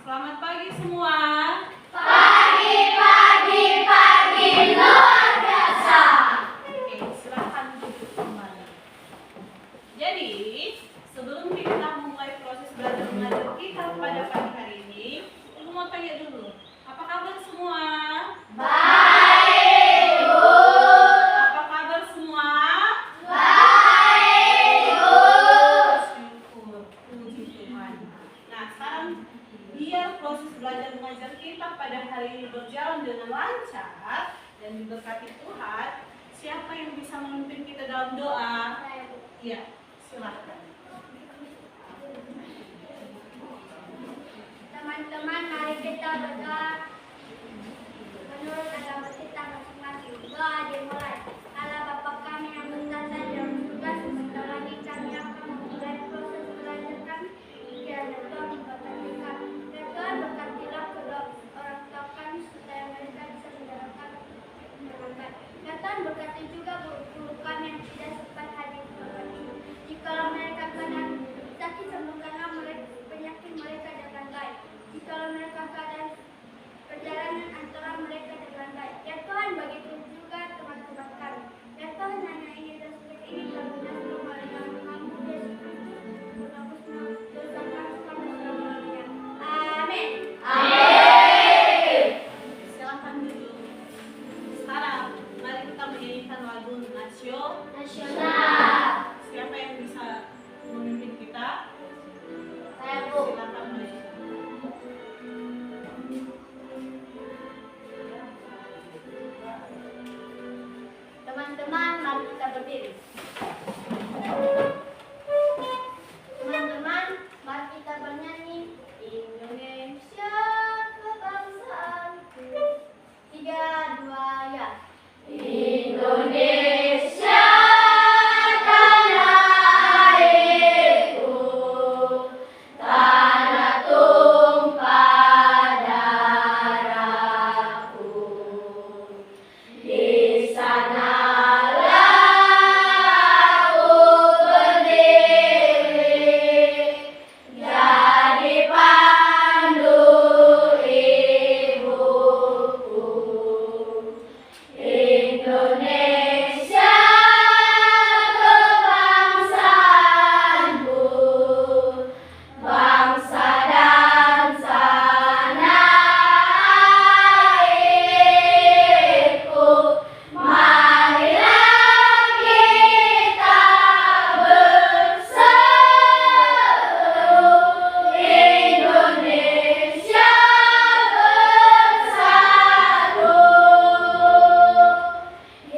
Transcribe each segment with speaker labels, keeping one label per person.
Speaker 1: Selamat pagi semua.
Speaker 2: Pagi luar biasa.
Speaker 1: Oke, silakan duduk kembali. Jadi, sebelum kita memulai proses belajar mengajar kita pada pagi hari ini, Ibu mau tanya dulu, apa kabar semua?
Speaker 2: Baik, Bu.
Speaker 1: Apa kabar semua?
Speaker 2: Baik, Bu.
Speaker 1: Syukur, puji Tuhan. Nah, sekarang biar proses belajar mengajar kita pada hari ini berjalan dengan lancar dan diberkati Tuhan, siapa yang bisa memimpin kita dalam doa? Ya, silakan.
Speaker 2: Teman-teman, mari kita berdoa menurut agama kita masing-masing. Doa dimulai. Allah Bapa kami yang bertata di dalam surga, sebentar lagi kami akan memulai proses belajar kami. Kiranya Tuhan memberkati kami. Dan Tuhan berkatilah kedua orang tua kami supaya mereka bisa menjalankan dengan baik. Dan Tuhan berkati juga guru-guru kami yang tidak sempat hadir pada ini. Jika mereka kena sakit, sembuhkanlah penyakit mereka dengan baik. Jika mereka keadaan perjalanan antara mereka dengan baik. Ya Tuhan, begitu juga teman-teman kami. Ya Tuhan, hanya ini dan seperti ini kami berdoa oleh nama Kamu Yesus Kristus. Menebusnya dosa kami selama-lamanya. Amin.
Speaker 1: Silakan duduk. Sekarang, mari kita menyanyikan lagu
Speaker 2: Nasional.
Speaker 1: Siapa yang bisa memimpin kita?
Speaker 2: Saya, Bu.
Speaker 1: Silakan maju.
Speaker 2: Teman-teman, mari kita berdiri. Teman-teman, mari kita bernyanyi Indonesia kebangsaanku. 3, 2, ya. Indonesia tanah airku, tanah tumpah darahku. Di sanalah aku berdiri, jadi pandu ibuku. Indonesia kebangsaanku, bangsa dan tanah airku. Marilah kita berseru, Indonesia bersatu.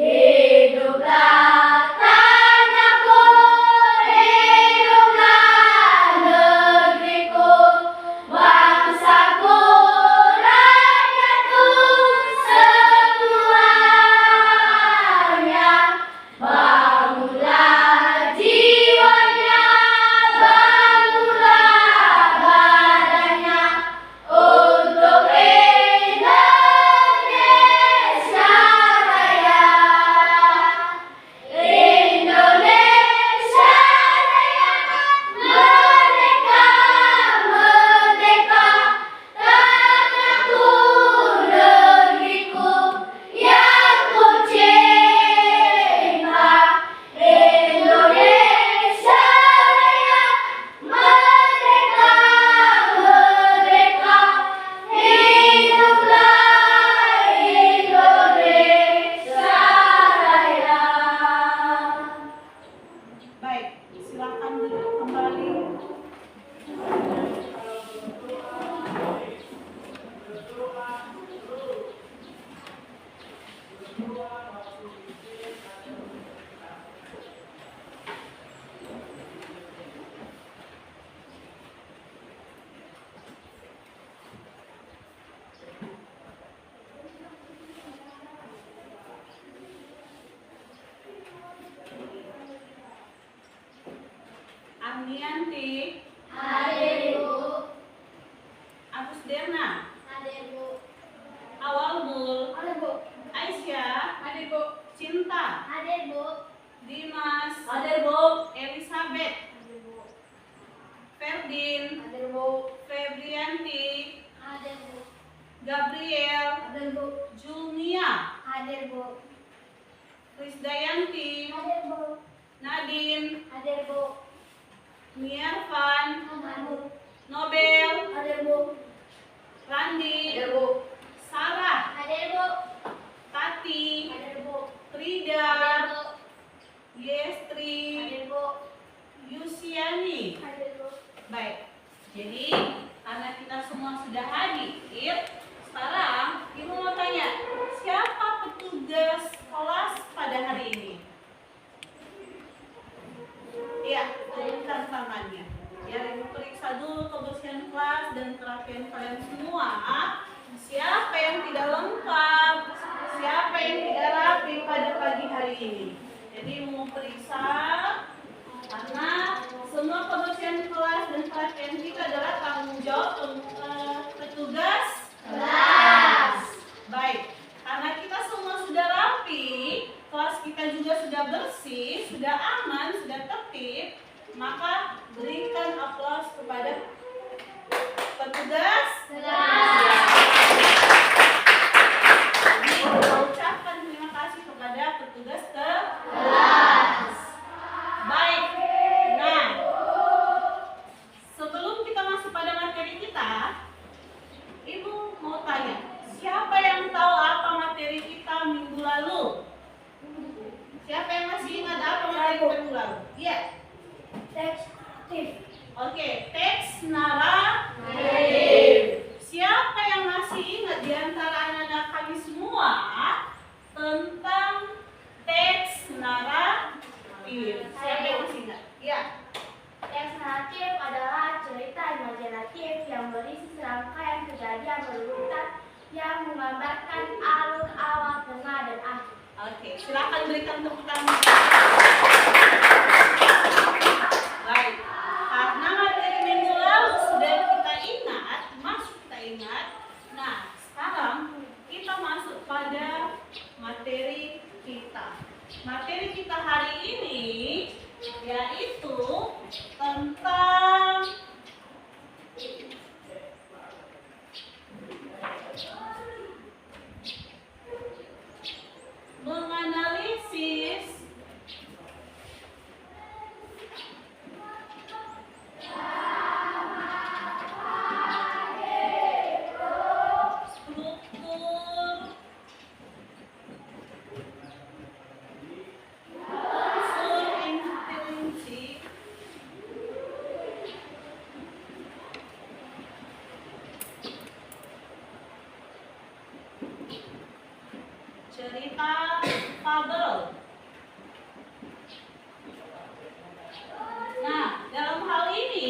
Speaker 2: Hiduplah tanahku, hiduplah negeriku, bangsaku, rakyatku semuanya. Bangunlah jiwanya, bangunlah badannya untuk Indonesia Raya. Indonesia Raya, merdeka, merdeka, tanahku, negeriku yang ku cinta. Indonesia Raya, merdeka, merdeka, hiduplah Indonesia Raya.
Speaker 1: Baik, silakan duduk kembali. Agnianti,
Speaker 2: Hadir, Bu.
Speaker 1: Agus Derna,
Speaker 2: Hadir, Bu.
Speaker 1: Awalmul,
Speaker 2: Hadir, Bu.
Speaker 1: Aisyah,
Speaker 2: Hadir, Bu.
Speaker 1: Cinta,
Speaker 2: Hadir, Bu.
Speaker 1: Dimas,
Speaker 2: Hadir, Bu.
Speaker 1: Elizabeth,
Speaker 2: Hadir, Bu.
Speaker 1: Ferdin,
Speaker 2: Hadir, Bu.
Speaker 1: Febrianti, Gabriel,
Speaker 2: Hadir, Bu.
Speaker 1: Julnia,
Speaker 2: Hadir, Bu.
Speaker 1: Krisdayanti,
Speaker 2: Hadir, Bu.
Speaker 1: Nadine,
Speaker 2: Hadir, Bu.
Speaker 1: Miervan,
Speaker 2: Hadir, Bu.
Speaker 1: Nobel,
Speaker 2: Hadir, Bu.
Speaker 1: Randi,
Speaker 2: Hadir, Bu.
Speaker 1: Sarah,
Speaker 2: Hadir, Bu.
Speaker 1: Tati,
Speaker 2: Hadir, Bu.
Speaker 1: Frida,
Speaker 2: Hadir, Bu.
Speaker 1: Yestri,
Speaker 2: Hadir, Bu.
Speaker 1: Yusiani.
Speaker 2: Hadir, Bu.
Speaker 1: Baik, jadi karena kita semua sudah hadir, sekarang Ibu mau tanya, siapa petugas kelas pada hari ini? Iya, turunkan tangannya. Biar Ibu periksa dulu kebersihan kelas dan kerapian kalian semua. Siapa yang tidak lengkap? Siapa yang tidak rapi pada pagi hari ini? Jadi Ibu mau periksa karena semua kebersihan kelas dan kerapian kita adalah tanggung jawab petugas kelas. Baik, karena kita semua sudah rapi, kelas kita juga sudah bersih, sudah aman, sudah tertib, maka berikan aplaus kepada petugas kelas. Jadi ucapkan terima kasih kepada petugas kelas. Baik, nah sebelum kita masuk pada materi kita, Ibu mau tanya, siapa yang tahu apa materi kita minggu lalu? Siapa yang masih ingat apa materi kita minggu lalu? Iya.
Speaker 2: Tekstif.
Speaker 1: Oke, teks naratif. Siapa yang masih ingat di antara anak-anak kami semua tentang teks naratif? Siapa yang masih ingat? Iya.
Speaker 2: Teks naratif adalah cerita imajinatif yang berisi serangkaian kejadian berurutan yang menggambarkan alur awal, tengah, dan akhir.
Speaker 1: Oke, silakan berikan tepuk tangan. Baik, karena materi minggu lalu sudah kita ingat, Nah, sekarang kita masuk pada materi kita. Materi kita hari ini yaitu tentang menganalisis struktur unsur intrinsik cerita fabel. Nah, dalam hal ini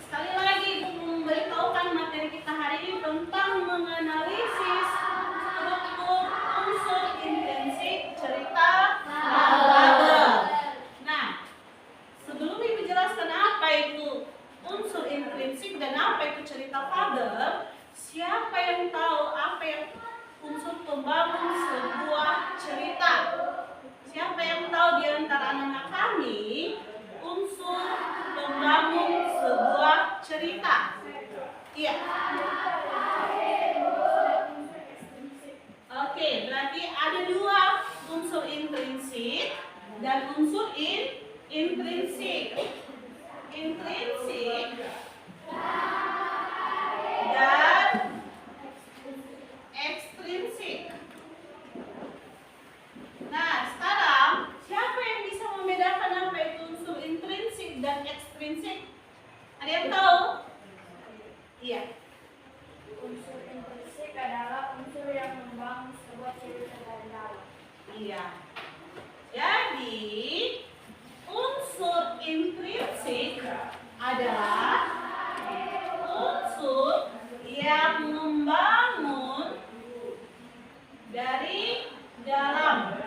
Speaker 1: sekali lagi Ibu memberitahukan materi kita hari ini tentang menganalisis struktur unsur intrinsik cerita fabel. Nah, sebelum Ibu jelaskan apa itu unsur intrinsik dan apa itu cerita fabel, siapa yang tahu apa yang unsur pembangun sebuah cerita? Siapa yang tahu di antara anak-anak kami unsur pembangun sebuah cerita? Iya. Oke, berarti ada dua unsur intrinsik dan unsur intrinsik. Intrinsik dan ekstrinsik. Nah, sekarang siapa yang bisa membedakan apa itu unsur intrinsik dan ekstrinsik? Ada yang tahu? Iya.
Speaker 2: Unsur intrinsik adalah unsur yang membangun sebuah cerita dari dalam.
Speaker 1: Iya. Jadi, unsur intrinsik adalah unsur yang membangun dari dalam.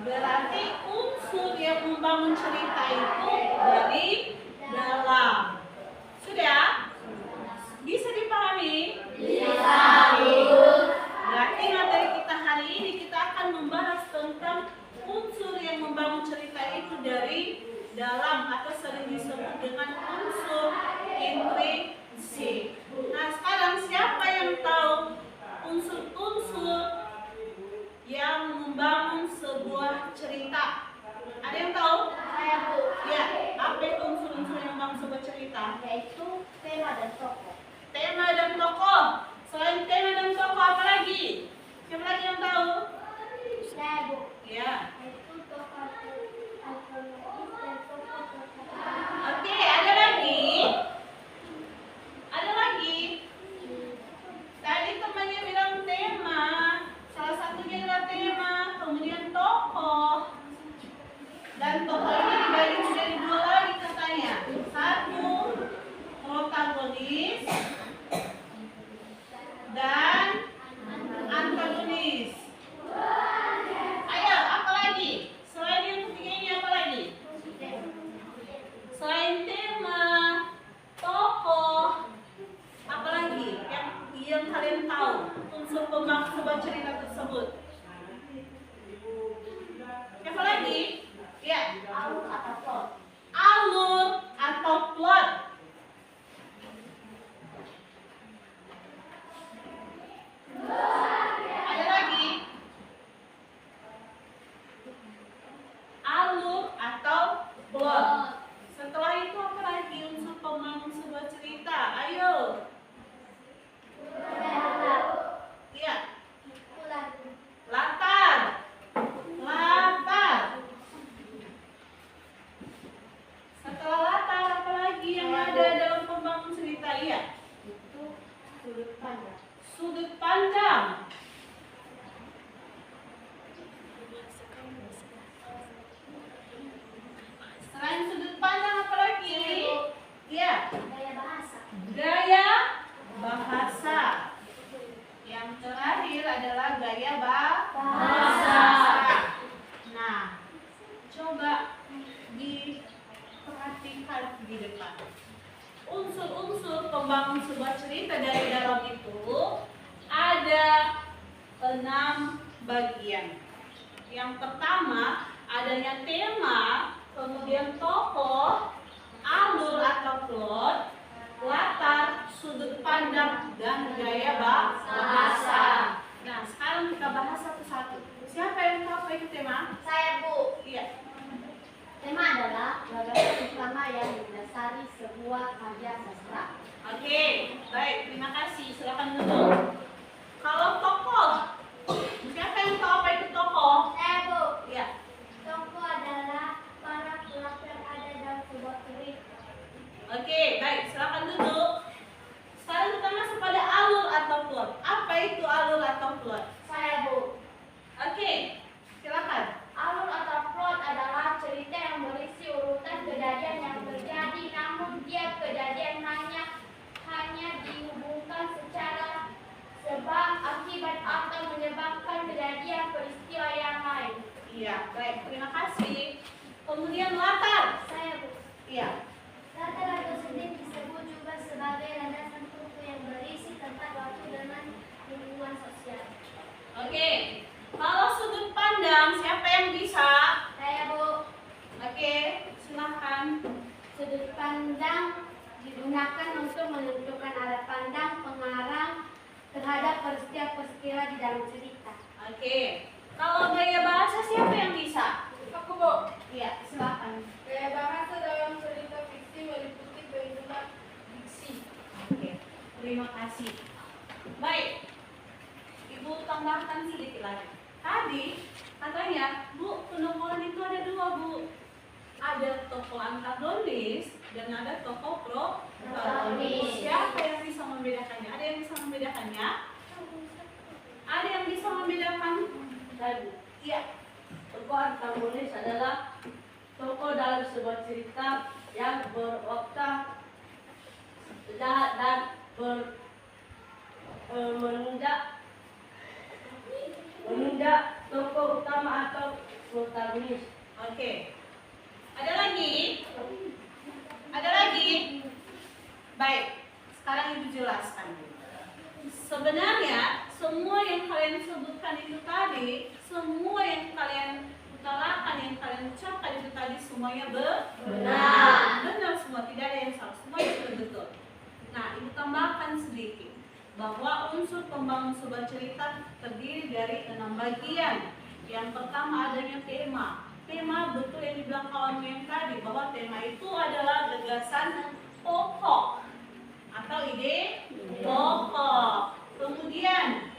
Speaker 1: Berarti unsur yang membangun cerita itu dari dalam. Sudah? Bisa dipahami?
Speaker 2: Bisa.
Speaker 1: Berarti materi kita hari ini kita akan membahas tentang unsur yang membangun cerita itu dari dalam atau sering disebut dengan unsur intrinsik. Nah, sekarang siapa Dan tokoh ini dibagi menjadi dua lagi katanya. Satu protagonis dan antagonis. Ayo, apa lagi? Selain yang ketiga ini apa lagi? Selain tema, tokoh, apa lagi yang kalian tahu unsur pembangun sebuah cerita tersebut? Apa lagi? Ya, alur atau plot. Alur atau plot. Ada lagi? Alur atau plot. Setelah itu apa lagi unsur pembangun sebuah cerita? Ayo. Iya. Latar. Latar. Setelah latar apa lagi yang ada dalam pembangun cerita? Iya.
Speaker 2: Itu sudut pandang.
Speaker 1: Sudut pandang. Selain sudut pandang apa lagi? Iya.
Speaker 2: Gaya bahasa.
Speaker 1: Gaya bahasa. Yang terakhir adalah gaya bahasa. Nah, coba diperhatikan di depan. Unsur-unsur pembangun sebuah cerita dari dalam itu ada 6 bagian. Yang pertama adanya tema, kemudian tokoh, alur atau plot, latar, sudut pandang, dan gaya bahasa. Nah, sekarang kita bahas satu-satu. Siapa yang tahu apa itu tema?
Speaker 2: Saya, Bu.
Speaker 1: Iya.
Speaker 2: Tema adalah gagasan utama yang mendasari sebuah karya sastra.
Speaker 1: Oke, baik. Terima kasih. Silakan duduk. Kalau tokoh, siapa yang tahu apa itu tokoh?
Speaker 2: Saya, Bu.
Speaker 1: Iya.
Speaker 2: Tokoh adalah para pelaku yang ada dalam sebuah cerita.
Speaker 1: Oke, baik. Silakan duduk. Sekarang kita masuk pada alur atau plot. Apa itu alur atau plot?
Speaker 2: Saya, Bu.
Speaker 1: Oke, silakan.
Speaker 2: Alur atau plot adalah cerita yang berisi urutan kejadian yang terjadi, namun tiap kejadian hanya dihubungkan secara sebab akibat atau menyebabkan kejadian peristiwa yang lain.
Speaker 1: Iya, baik. Terima kasih. Kemudian latar.
Speaker 2: Saya, Bu.
Speaker 1: Iya.
Speaker 2: Latar atau setting disebut juga sebagai landasan buku yang berisi tentang waktu dengan lingkungan sosial.
Speaker 1: Oke. Kalau sudut pandang, siapa yang bisa?
Speaker 2: Saya, Bu.
Speaker 1: Oke, silakan.
Speaker 2: Sudut pandang digunakan untuk menentukan arah pandang pengarang terhadap peristiwa-peristiwa di dalam cerita.
Speaker 1: Oke. Kalau gaya bahasa siapa yang bisa?
Speaker 2: Aku, Bu.
Speaker 1: Iya, silakan.
Speaker 2: Gaya bahasa dalam cerita fiksi meliputi penggunaan diksi.
Speaker 1: Oke, terima kasih. Baik, Ibu tambahkan sedikit lagi. Tadi katanya, Bu, penokohan itu ada 2, Bu. Ada tokoh antagonis dan ada tokoh protagonis. Siapa yang bisa membedakannya? Ada yang bisa membedakannya? Ada yang bisa membedakan?
Speaker 3: Tadi,
Speaker 1: Iya.
Speaker 3: tokoh antagonis adalah tokoh dalam sebuah cerita yang berwatak jahat dan menunda tokoh utama atau protagonis.
Speaker 1: Oke. Ada lagi? Ada lagi? Baik. Sekarang Ibu jelaskan. Sebenarnya semua yang kalian sebutkan itu tadi, semua yang kalian utarakan, yang kalian ucapkan itu tadi semuanya benar. Benar semua, tidak ada yang salah. Semua itu betul. Nah, Ibu tambahkan sedikit bahwa unsur pembangun sebuah cerita terdiri dari 6 bagian. Yang pertama adanya tema. Tema betul yang dibilang kawanmu yang tadi, bahwa tema itu adalah gagasan pokok atau ide pokok. Kemudian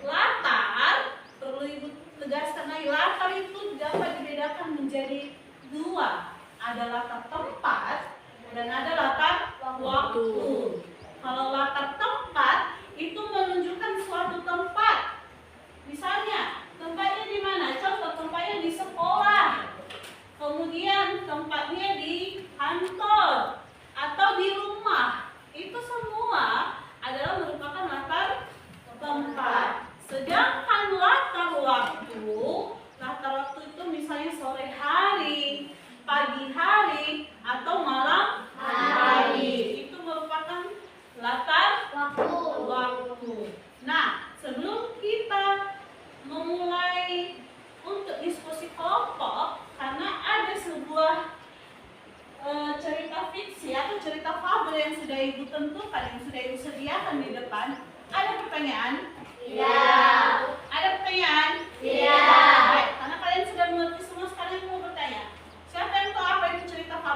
Speaker 1: latar, perlu Ibu tegaskan lagi, latar itu dapat dibedakan menjadi 2. Ada latar tempat dan ada latar waktu. Kalau latar tempat itu menunjukkan suatu tempat. Misalnya, tempatnya di mana? Contoh, tempatnya di sekolah. Kemudian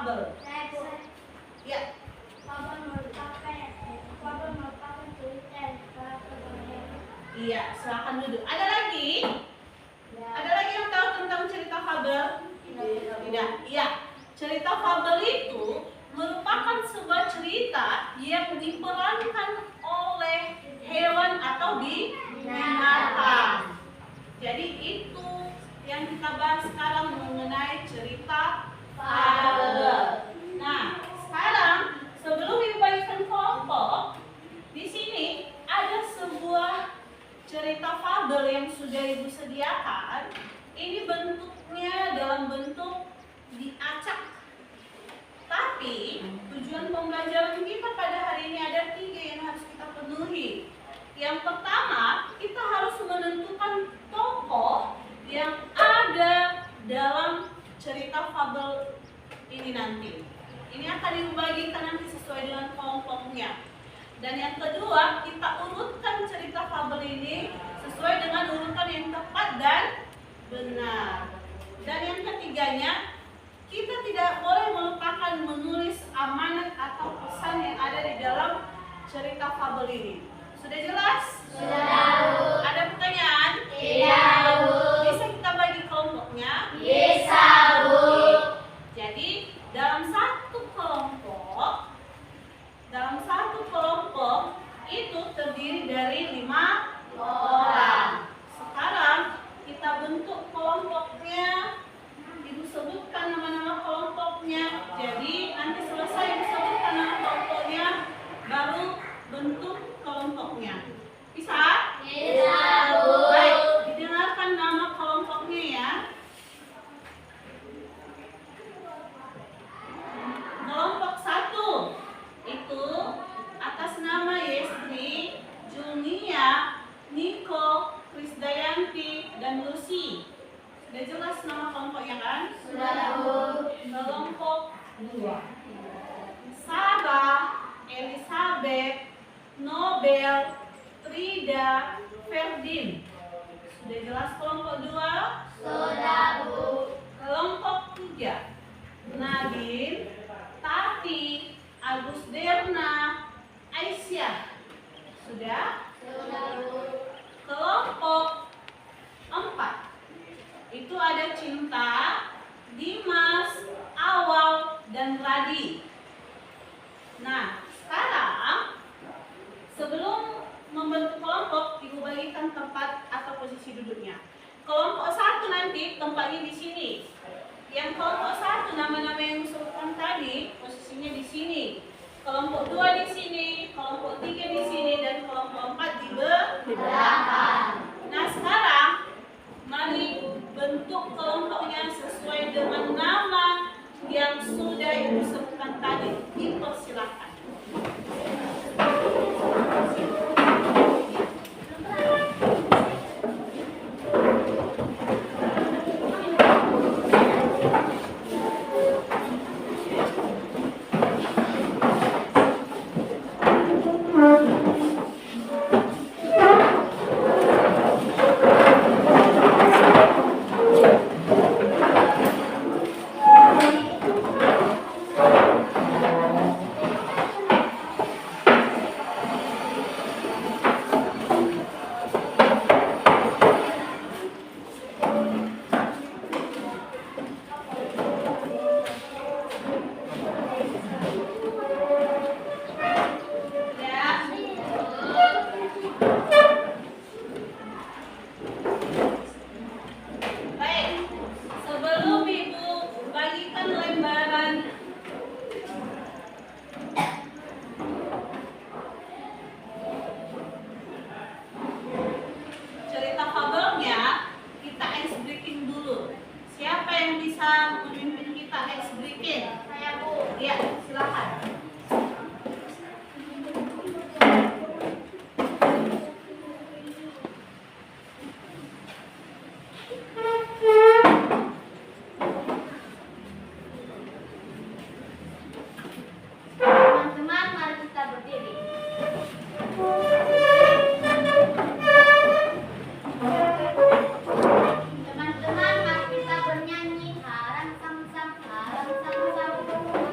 Speaker 1: fabel? Ya,
Speaker 2: Fabel merupakan cerita yang telah terjadi.
Speaker 1: iya, silakan duduk. Ada lagi? Ada lagi yang tahu tentang cerita fabel? Tidak. Iya. Cerita fabel itu merupakan sebuah cerita yang diperankan oleh hewan atau binatang. Jadi itu yang kita bahas sekarang mengenai cerita fabel. Nah, sekarang sebelum dibagikan kelompok, di sini ada sebuah cerita fabel yang sudah Ibu sediakan. Ini bentuknya dalam bentuk diacak. Tapi tujuan pembelajaran kita pada hari ini ada 3 yang harus kita penuhi. Yang pertama, kita harus menentukan tokoh yang ada dalam cerita fabel ini nanti. Ini akan dibagikan nanti sesuai dengan kelompoknya. Dan yang kedua, kita urutkan cerita fabel ini sesuai dengan urutan yang tepat dan benar. Dan yang ketiganya, kita tidak boleh melupakan menulis amanat atau pesan yang ada di dalam cerita fabel ini. Sudah jelas?
Speaker 2: Sudah.
Speaker 1: Ada pertanyaan?
Speaker 2: Tidak, Bu.
Speaker 1: Bisa kita bagi kelompoknya?
Speaker 2: Bisa, Bu.
Speaker 1: Jadi dalam satu kelompok itu terdiri dari 5 orang. Sekarang kita bentuk kelompoknya. Ibu sebutkan nama-nama kelompoknya. Jadi nanti selesai disebutkan nama kelompoknya, baru bentuk kelompoknya. Bisa?
Speaker 2: Bisa, Bu.
Speaker 1: Baik, didengarkan nama kelompoknya ya. Kelompok 1 itu atas nama Yestri, Junia, Niko, Krisdayanti, dan Lucy. Sudah jelas nama kelompoknya kan?
Speaker 2: Sudah, Bu.
Speaker 1: Kelompok 2 Sarah, Elizabeth, Nobel, Frida, Ferdin. Sudah jelas kelompok 2?
Speaker 2: Sudah, Bu.
Speaker 1: Kelompok 3 Nadine, Tati, Agus Derna, Aisyah. Sudah?
Speaker 2: Sudah, Bu.
Speaker 1: Kelompok 4 itu ada Cinta, Dimas, Awal, dan Radi. Nah, sekarang sebelum membentuk kelompok, Ibu bagikan tempat atau posisi duduknya. Kelompok 1 nanti tempatnya di sini. Yang kelompok 1 nama-nama yang disebutkan tadi posisinya di sini. Kelompok 2 di sini, kelompok 3 di sini, dan kelompok 4 di belakang. Nah, sekarang mari bentuk kelompoknya sesuai dengan nama yang sudah Ibu sebutkan tadi. Dipersilakan. Baik, sebelum Ibu bagikan lembaran cerita fabelnya, kita ice breaking dulu. Siapa yang bisa memimpin kita ice breaking?
Speaker 2: Saya, Bu.
Speaker 1: Ya, silakan.
Speaker 2: Teman-teman, mari kita berdiri. Teman-teman, mari kita bernyanyi harang sam-sam, harang sam-sam.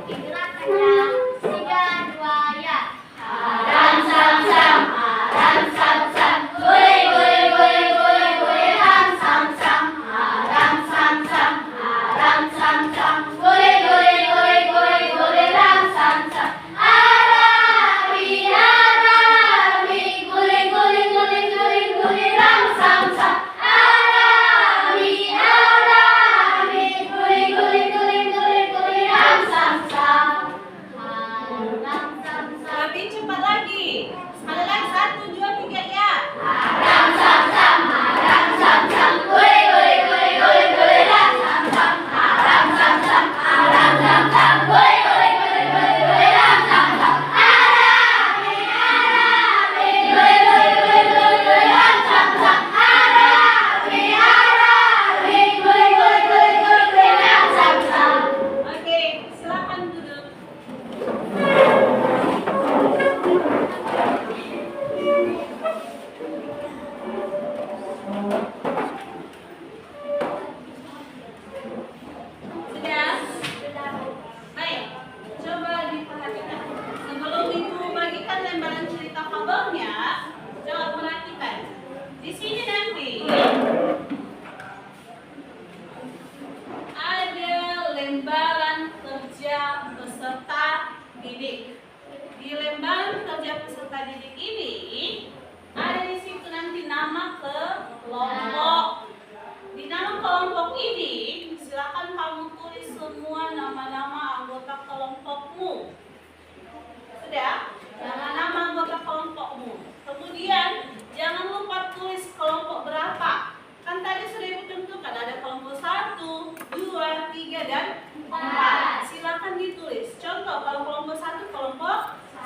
Speaker 1: dan 4. Silakan ditulis. Contoh, kalau kelompok 1, kelompok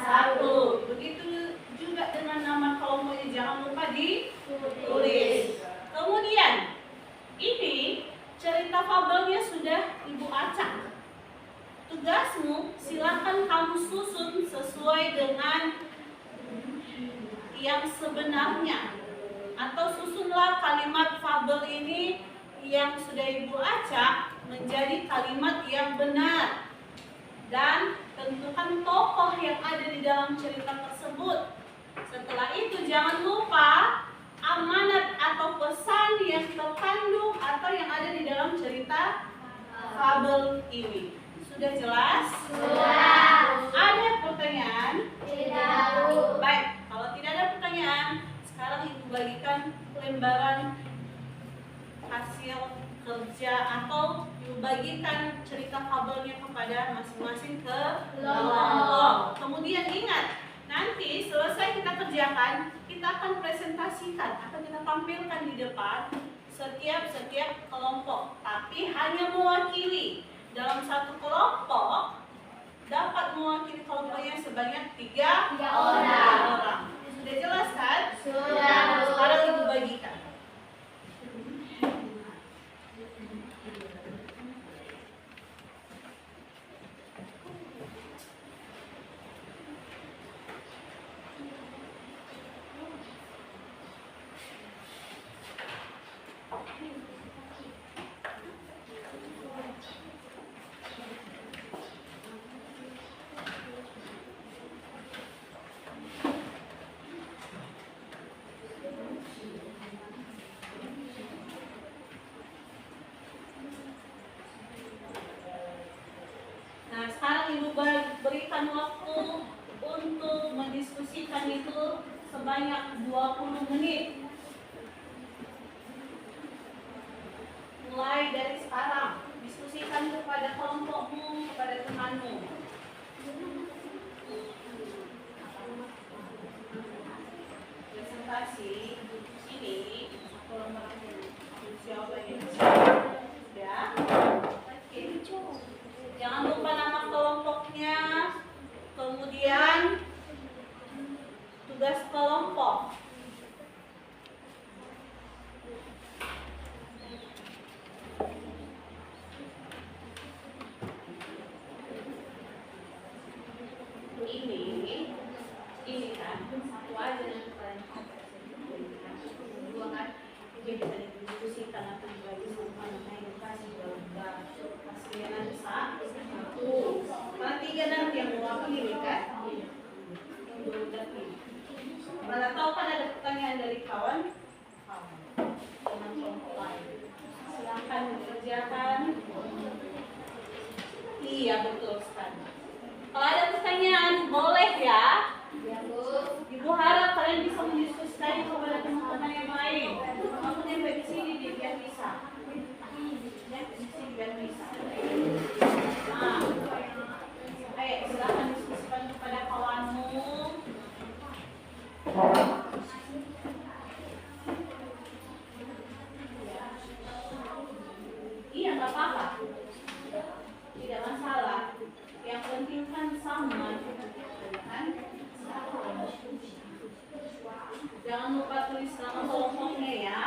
Speaker 1: 1. Begitu juga dengan nama kelompoknya, jangan lupa ditulis. Kemudian, ini cerita fabelnya sudah Ibu acak. Tugasmu, silakan kamu susun sesuai dengan yang sebenarnya, atau susunlah kalimat fabel ini yang sudah Ibu acak menjadi kalimat yang benar, dan tentukan tokoh yang ada di dalam cerita tersebut. Setelah itu jangan lupa amanat atau pesan yang terkandung atau yang ada di dalam cerita fabel ini. Sudah jelas?
Speaker 2: Sudah.
Speaker 1: Ada pertanyaan?
Speaker 2: Tidak.
Speaker 1: Baik, kalau tidak ada pertanyaan, sekarang Ibu bagikan lembaran hasil kerja atau Ibu bagikan cerita fabelnya kepada masing-masing kelompok. Kemudian ingat, nanti selesai kita kerjakan, kita akan presentasikan, akan kita tampilkan di depan setiap kelompok, tapi hanya mewakili. Dalam satu kelompok dapat mewakili kelompoknya sebanyak 3 orang. Sudah jelas kan?
Speaker 2: Sudah.
Speaker 1: Sekarang Ibu bagikan. Nah, sekarang Ibu berikan waktu untuk mendiskusikan itu sebanyak 20 menit. Mulai dari sekarang, diskusikan kepada kelompokmu, kepada temanmu. Presentasi ini jawabannya sudah. Oke. Jangan lupa nama kelompoknya, kemudian tugas kelompok. Ini kan satu aja yang kalian dua kan, jadi bisa didiskusikan atau dibagi sama namanya edukasi dalam hasilnya nanti satu, kalau 3 nanti yang mewakili kan. Mana tahu kan ada pertanyaan dari kawan dengan kelompok lain. Silahkan dikerjakan. Iya, betul sekali. Kalau ada pertanyaan boleh ya. Ibu harap kalian bisa mendiskusikan kepada teman-teman yang lain. Kamu nyampe di sini biar bisa. Ya, di sini biar bisa. Nah, ayo silakan diskusikan kepada kawanmu. Iya, nggak apa-apa. Tidak masalah. Yang penting kan sama, kan? Jangan lupa tulis nama kelompoknya ya.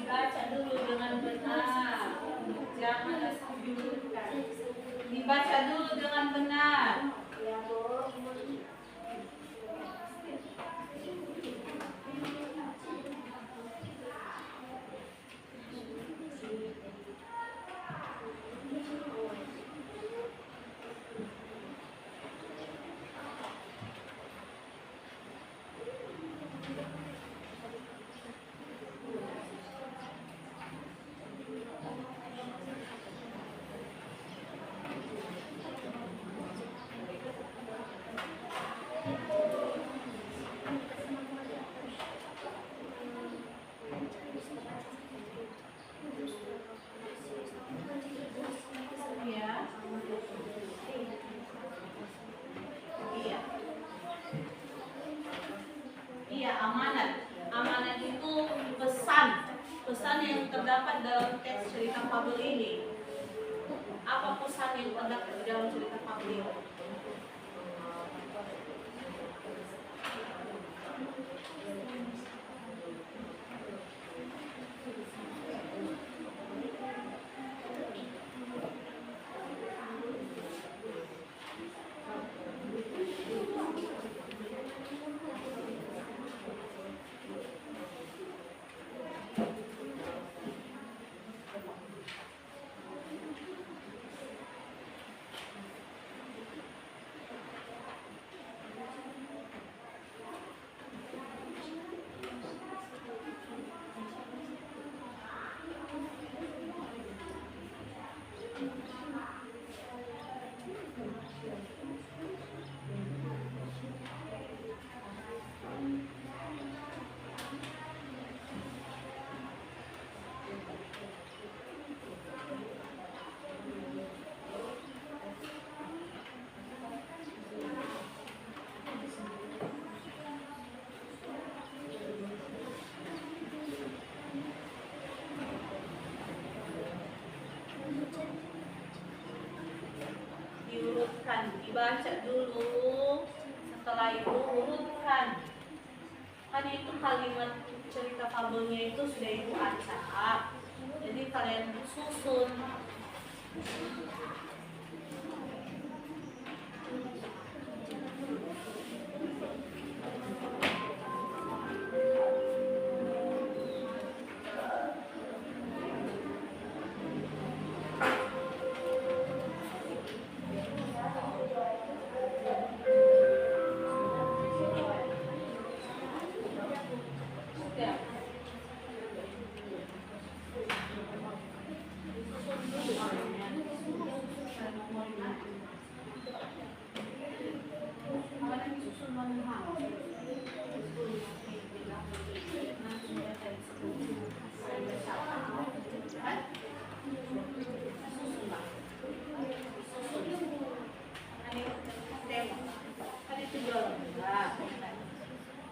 Speaker 1: Dibaca dulu dengan benar. Jangan asal diurutkan. Dibaca dulu dengan benar. fabel ini? Apa pesan yang terdapat di dalam cerita fabel ini? Diurutkan, dibaca dulu, setelah itu urutkan. Kan itu kalimat cerita fabelnya itu sudah ibu acak, jadi kalian susun. Ya.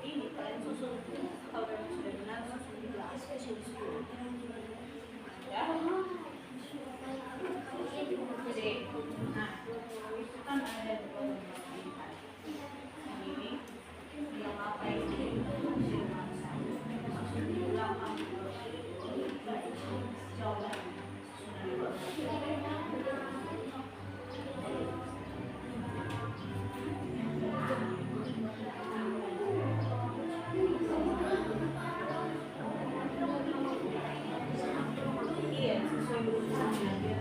Speaker 1: Ini kalian susun, kalau memang sudah benar susun di gelas. Ya. Jadi, nah itu kan ada dua pilihan. Ini yang apa ini? Susun di belakang. Jawaban. Iya, sesuai urusannya dia.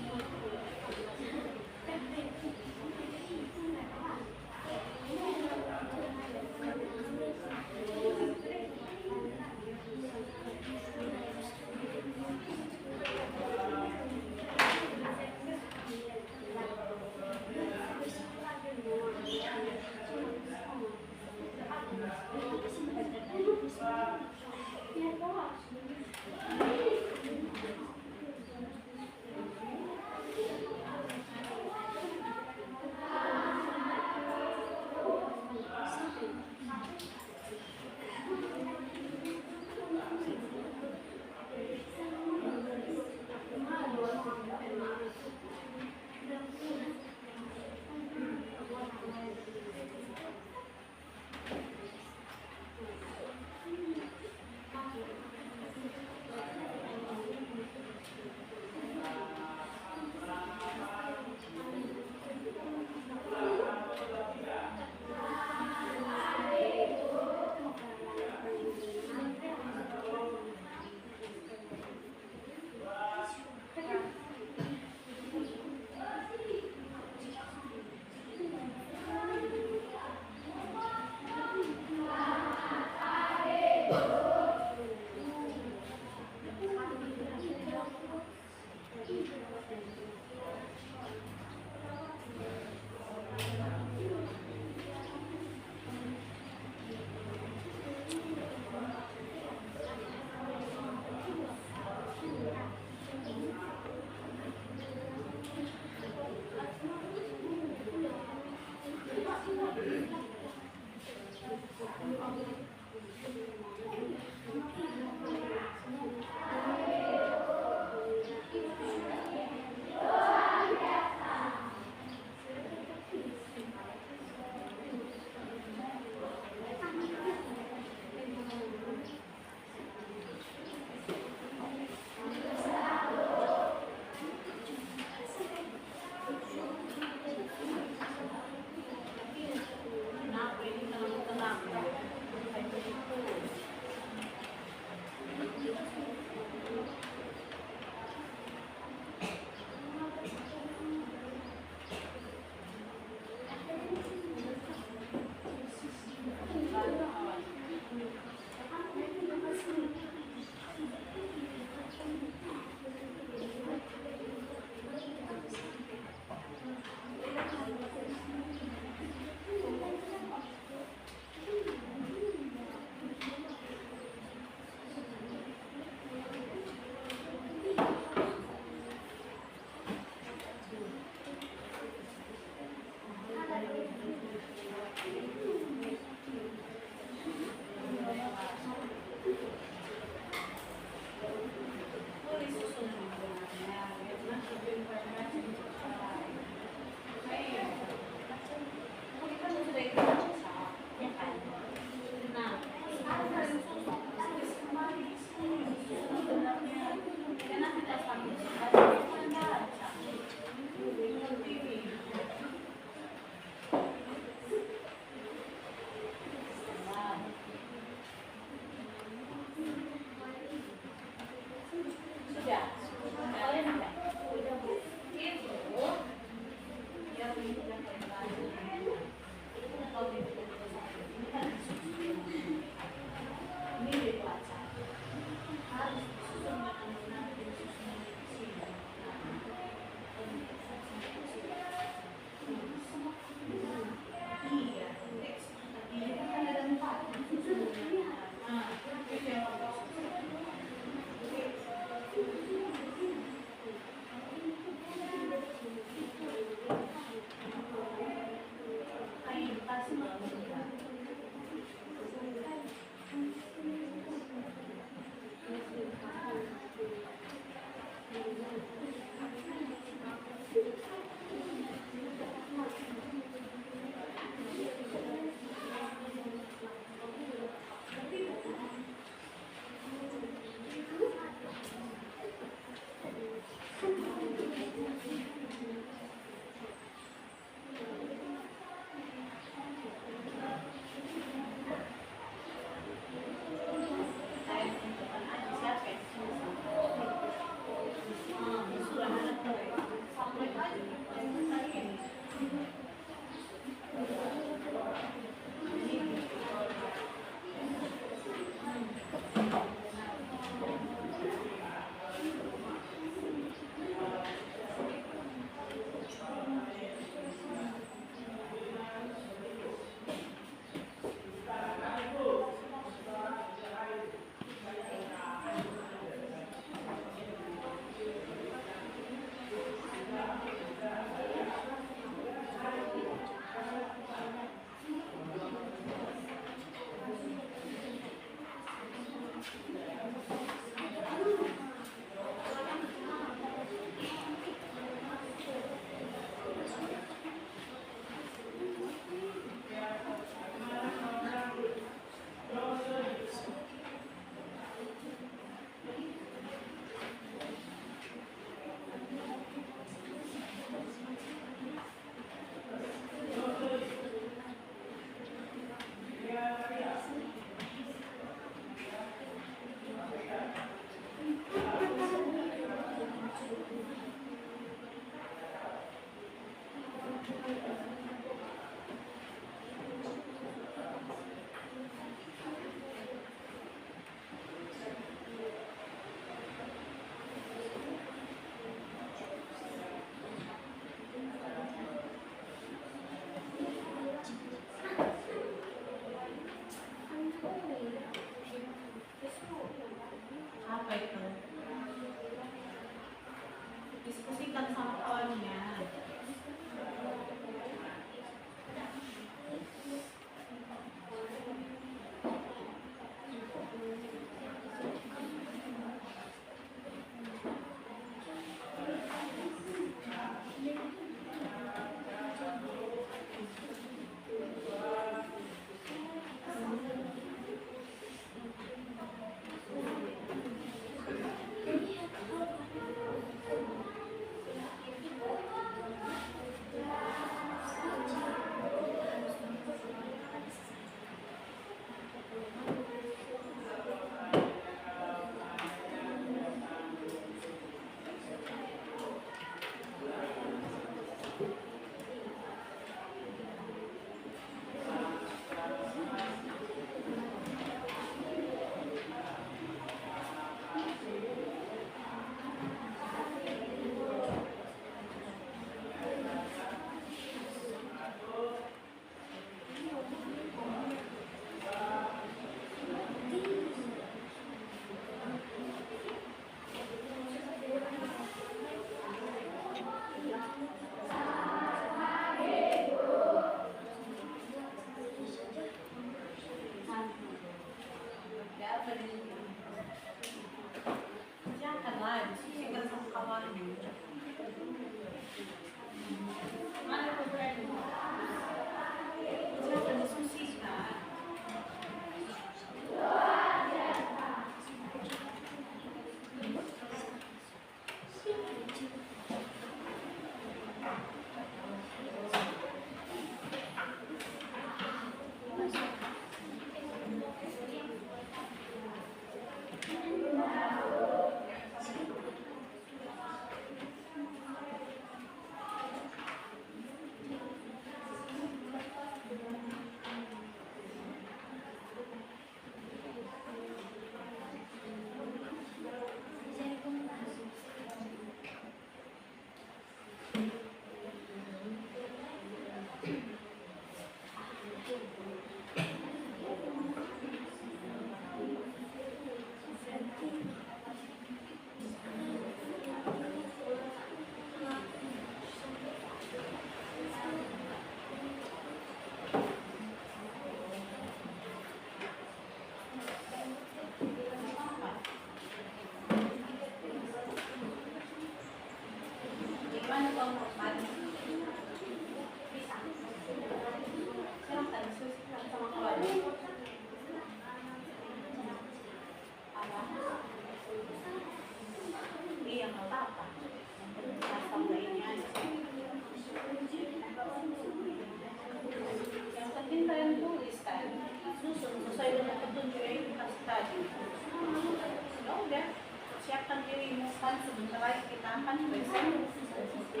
Speaker 1: dirimu kan sebentar lagi kita akan presentasi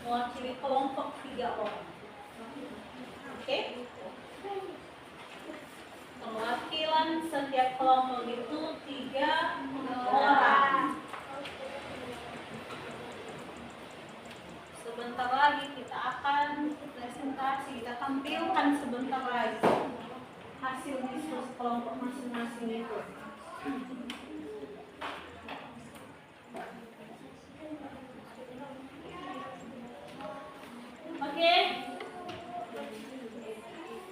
Speaker 1: mewakili kelompok 3 orang. Oke? Perwakilan setiap kelompok itu 3 orang. Sebentar lagi kita akan presentasi, kita tampilkan sebentar lagi hasil diskusi kelompok masing-masing itu. Oke.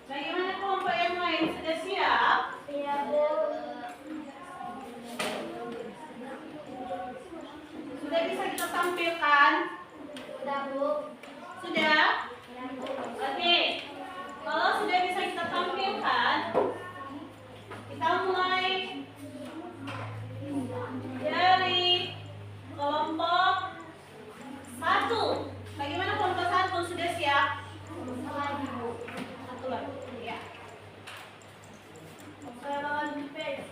Speaker 1: Bagaimana kelompok yang lain? Sudah siap?
Speaker 2: Iya, Bu.
Speaker 1: Sudah bisa kita tampilkan?
Speaker 2: Udah, Bu.
Speaker 1: Sudah?
Speaker 2: Iya, Bu.
Speaker 1: Oke. Kalau sudah bisa kita tampilkan, kita mulai dari kelompok 1. Bagaimana kelompok 1? Sudah siap? Satu lagi. Ya.
Speaker 2: Saya bawa di page.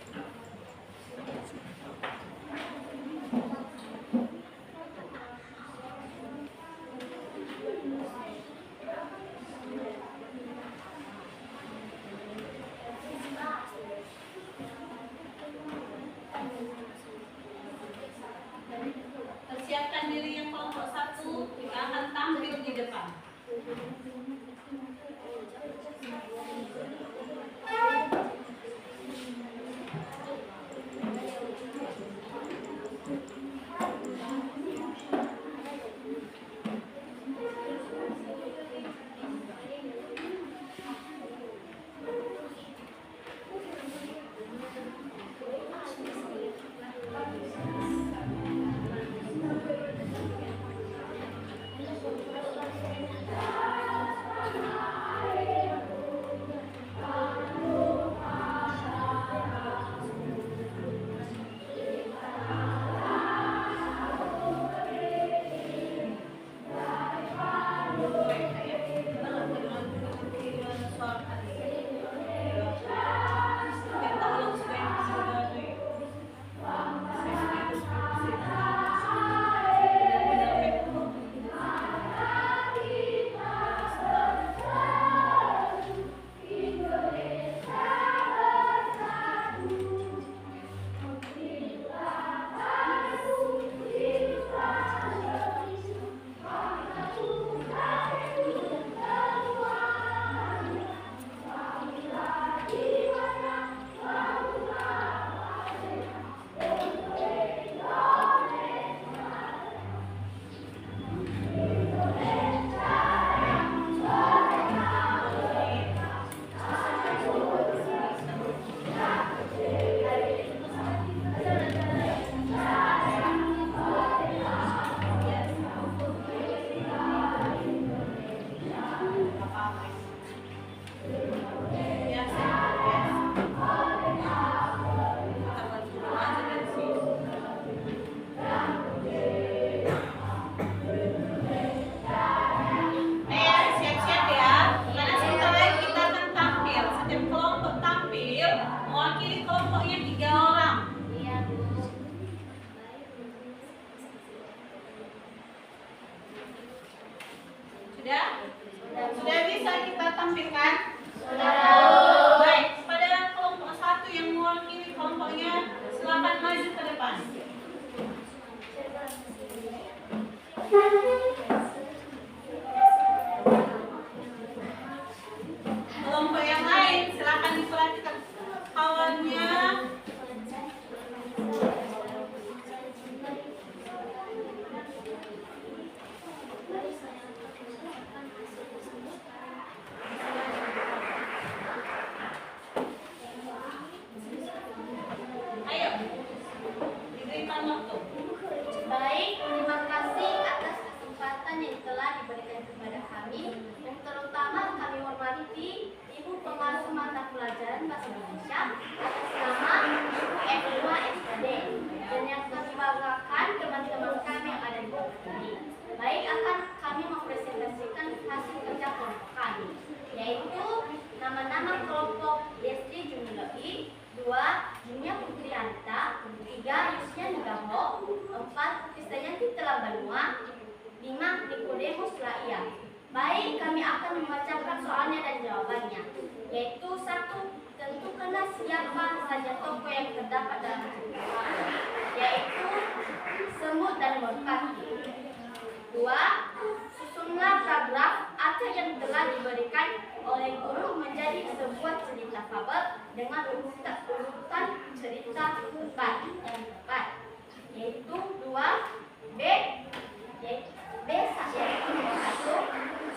Speaker 1: Persiapkan diri yang kelompok 1, kita akan tampil di depan. Sudah? Sudah bisa kita tampilkan?
Speaker 2: Sudah.
Speaker 1: Baik, pada kelompok 1 yang mewakili kelompoknya, silakan maju ke depan. Kelompok yang lain, silakan diperhatikan kawannya. Ayo, diberikan waktu.
Speaker 2: Baik, terima kasih atas kesempatan yang telah diberikan kepada kami, dan terutama kami hormati Ibu Pengasuh Mata Pelajaran Bahasa Indonesia atas nama Ibu F2 SKD, dan yang kami banggakan teman-teman kami yang ada di sini. Baik, akan kami mempresentasikan hasil kerja kelompok kami, yaitu nama-nama kelompok Destri Jumilai, 2 Junia Putrianta, 3 Yusnya Nugam Senyanti telah benua. 5. Nikodemus ia. Baik, kami akan membacakan soalnya dan jawabannya. Yaitu 1. Tentukanlah siapa saja tokoh yang terdapat dalam cerita, yaitu semut dan merpati. 2. Susunlah paragraf atau yang telah diberikan oleh guru menjadi sebuah cerita fabel dengan urutan cerita tepat, yaitu 2. B. Yaitu 1.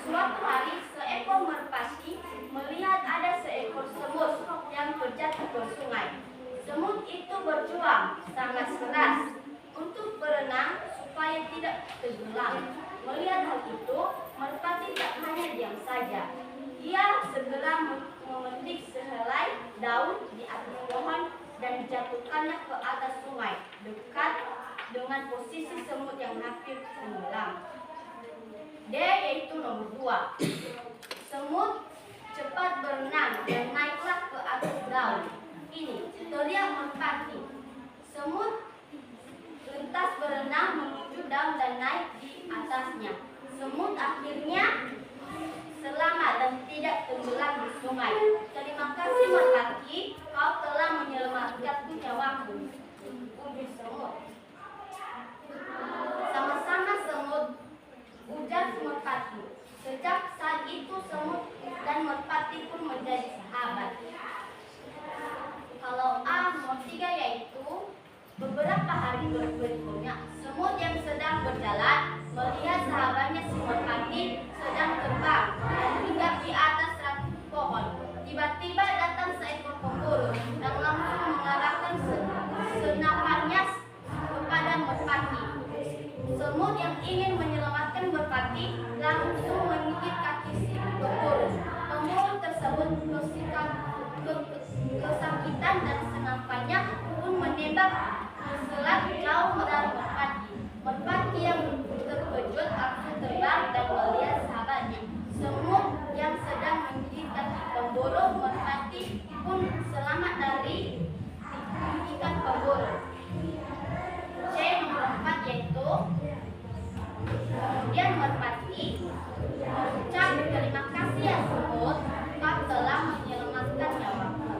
Speaker 2: Suatu hari seekor merpati melihat ada seekor semut yang terjatuh ke sungai. Semut itu berjuang sangat keras untuk berenang supaya tidak tenggelam. Melihat hal itu, merpati tak hanya diam saja. Ia segera memetik sehelai daun di atas pohon dan dijatuhkannya ke atas sungai, dekat dengan posisi semut yang hampir tenggelam. D. Yaitu nomor 2. Semut cepat berenang dan naiklah ke atas daun. Ini teriak merpati. Semut lantas berenang menuju daun dan naik di atasnya. Semut akhirnya selamat dan tidak tenggelam di sungai. Terima kasih merpati, kau telah menyelamatkan nyawaku. Uji semut. Sama-sama semut, ujar merpati. Sejak saat itu semut dan merpati pun menjadi sahabat. Kalau A nomor 3 yaitu beberapa hari berikutnya, semut yang sedang berjalan melihat sahabatnya si merpati sedang terbang dan hinggap di atas ranting pohon. Tiba-tiba datang seekor pemburu dan langsung mengarahkan senapannya kepada merpati. Semut yang ingin menyelamatkan merpati langsung menggigit kaki si pemburu. Pemburu tersebut kesakitan dan senapannya pun menembak selat jauh dari merpati. Merpati yang terkejut langsung terbang dan melihat sahabatnya. Semut yang sedang menggigit kaki pemburu merpati pun selamat dari gigitan pemburu. C nomor 4 yaitu kemudian merpati mengucap terima kasih ya semut, kau telah menyelamatkan nyawaku.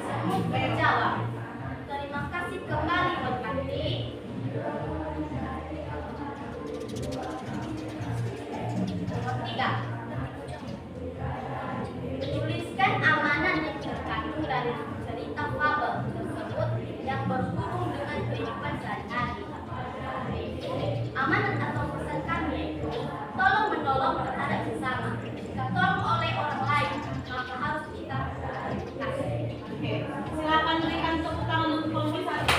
Speaker 2: Semut menjawab, terima kasih kembali merpati. Nomor 3. Tuliskan amanat yang terkandung dari cerita fabel tersebut yang berhubung dengan kehidupan sehari-hari. Amanat atau pesan kami yaitu tolong menolong terhadap sesama. Jika tolong oleh orang lain, maka harus kita kasih.
Speaker 1: Oke, silakan berikan tepuk tangan untuk penulis satu.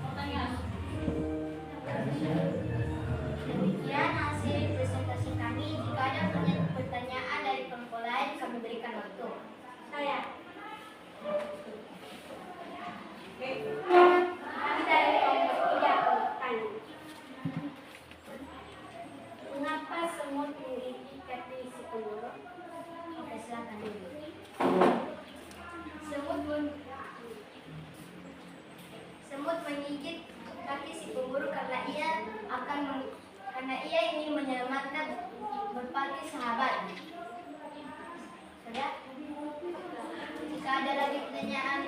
Speaker 1: Pertanyaan.
Speaker 2: Demikian hasil presentasi kami. Jika ada pertanyaan dari kelompok lain, kami berikan waktu. Saya.
Speaker 1: Oke.
Speaker 2: Kami dari kelompok 3 bertanya. Mengapa semut menggigit kaki si pemburu? Oke, silakan dulu. Semut menggigit kaki si pemburu karena ia ingin menyelamatkan merpati sahabat. Sudah? Jika ada lagi pertanyaan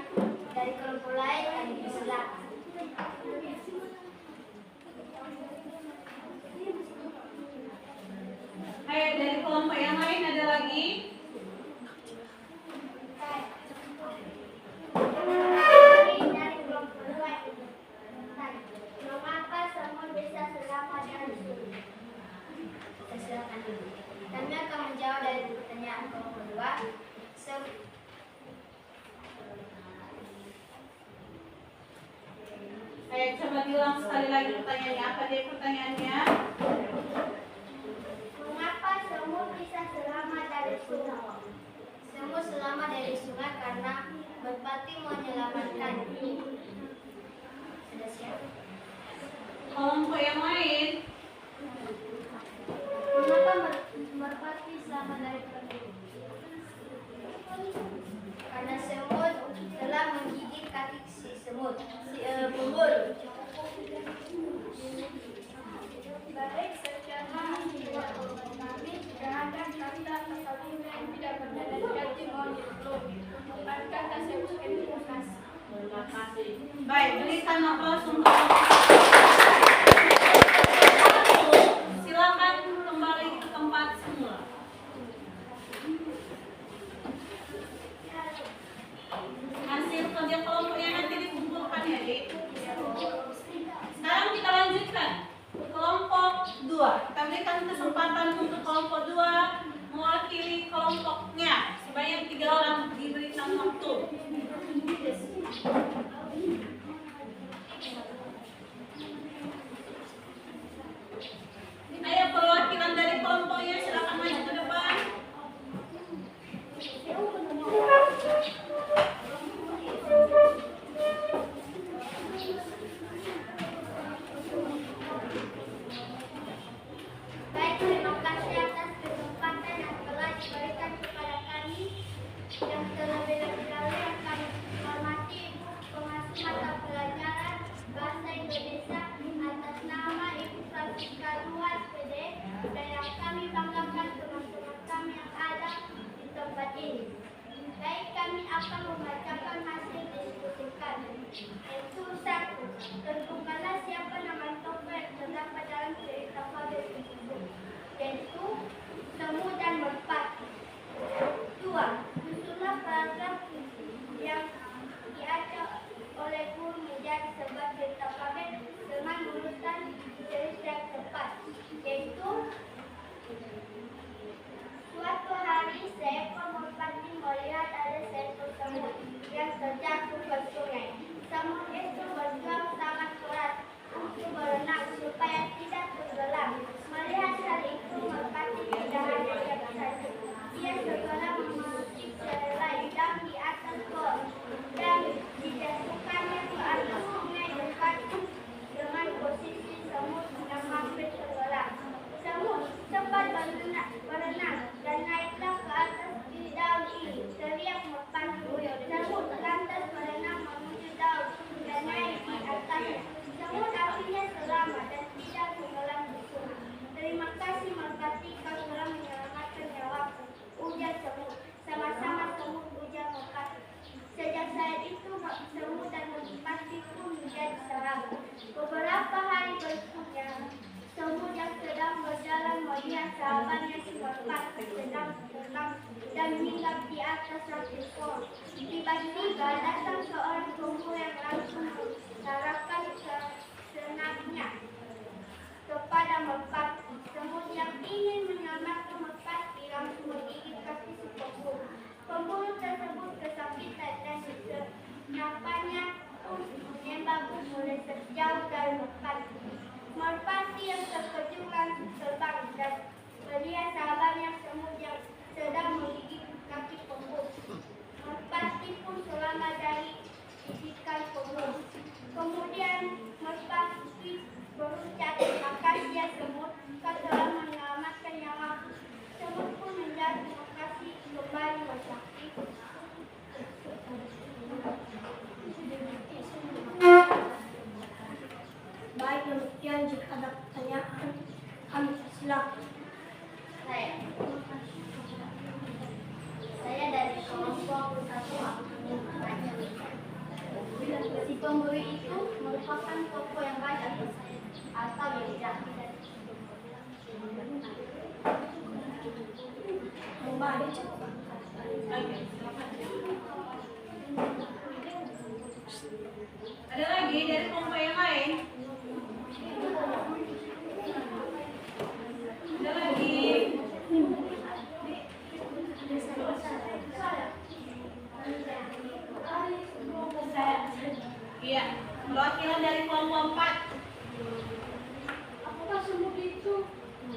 Speaker 2: dari kelompok lain, kami persilakan.
Speaker 1: Hai, dari kelompok yang lain ada lagi?
Speaker 2: Dari kelompok 2, mengapa semut bisa selamat dari sungai? Silakan dulu. Kami akan menjawab dari pertanyaan kelompok 2.
Speaker 1: Coba diulang sekali lagi pertanyaannya. Apa dia pertanyaannya?
Speaker 2: Mengapa semut bisa selamat dari sungai? Semut selamat dari sungai karena merpati menyelamatkan. Sudah siap?
Speaker 1: Kelompok yang lain?
Speaker 2: Mengapa merpati selamat dari pemburu? Karena semut telah menggigit kaki si Semut. Pemburu. Baik, secara kami sudah ada kata apabila yang tidak berjalan gaji mau diulang. Bukankah saya ucapkan terima kasih.
Speaker 1: Terima kasih. Baik, berikan aplaus untuk silakan kembali ke tempat semula. Hasil kerja kelompoknya nanti dikumpulkan ya, Dik. Sekarang kita lanjutkan kelompok 2. Kita berikan kesempatan untuk kelompok 2 mewakili kelompoknya. Sebanyak 3 orang diberikan waktu. Ayo perwakilan dari kelompoknya silakan maju ke depan.
Speaker 2: Baik, terima kasih atas kesempatan yang telah diberikan kepada kami. Yang terlebih-lebih yang kami hormati Ibu Pengasuh Mata Pelajaran Bahasa Indonesia atas nama Ibu Francisca Luas PD, dan yang kami banggakan teman-teman kami yang ada di tempat ini. Baik, kami akan membacakan hasil diskusi kami. Yaitu 1. Tentukanlah siapa nama tokoh yang terdapat dalam cerita fabel tersebut, yaitu Semut dan Merpati. 2. Susunlah paragraf yang diajak oleh guru menjadi sebuah cerita fabel dengan urutan cerita yang tepat, yaitu suatu hari seekor merpati melihat ada seekor semut yang terjatuh ke sungai. Semut itu berjuang sangat keras untuk berenang supaya tidak tenggelam. Melihat hal itu, merpati tidak hanya diam saja. Dia segera memetik selai udang di atas pot dan dijatuhkannya ke atas sungai dekat dengan posisi semut yang hampir tenggelam. Semut cepat berenang dan naiklah ke atas di daun ini, teriak merpati. Semut lantas berenang menuju daun dan naik di atasnya. Semut akhirnya selamat dan tidak tenggelam di sungai. Terima kasih merpati, kau telah menyelamatkan nyawaku, ujar semut. Sama-sama, semut, ujar merpati. Sejak saat itu semut dan merpati pun menjadi sahabat. Beberapa hari berikutnya, semut yang sedang berjalan melihat sahabatnya si merpati sedang terbang dan hinggap di atas satu pohon. Tiba-tiba datang seorang pemburu yang langsung mengarahkan senapnya kepada merpati. Semut yang ingin menyelamatkan merpati langsung menggigit kaki si pemburu. Pemburu tersebut kesakitan dan senapannya pun menembak meleset jauh dari merpati. Merpati yang terkejut langsung terbang dan melihat sahabatnya semut yang sedang menggigit kaki pemburu. Merpati pun selamat dari gigitan pemburu. Kemudian merpati berucap, terima kasih ya semut, kau telah menyelamatkan nyawaku. Semut pun menjadi terima kasih kembali merpati. Baik, demikian jika ada pertanyaan, kami silakan. Saya dari kelompok 1 akan bertanya. Si pemburu itu merupakan tokoh yang baik atau yang jahat? Yang baik.
Speaker 1: Ada lagi dari kelompok yang lain? Ada lagi? Iya, perwakilan dari kelompok 4.
Speaker 2: Apakah semut itu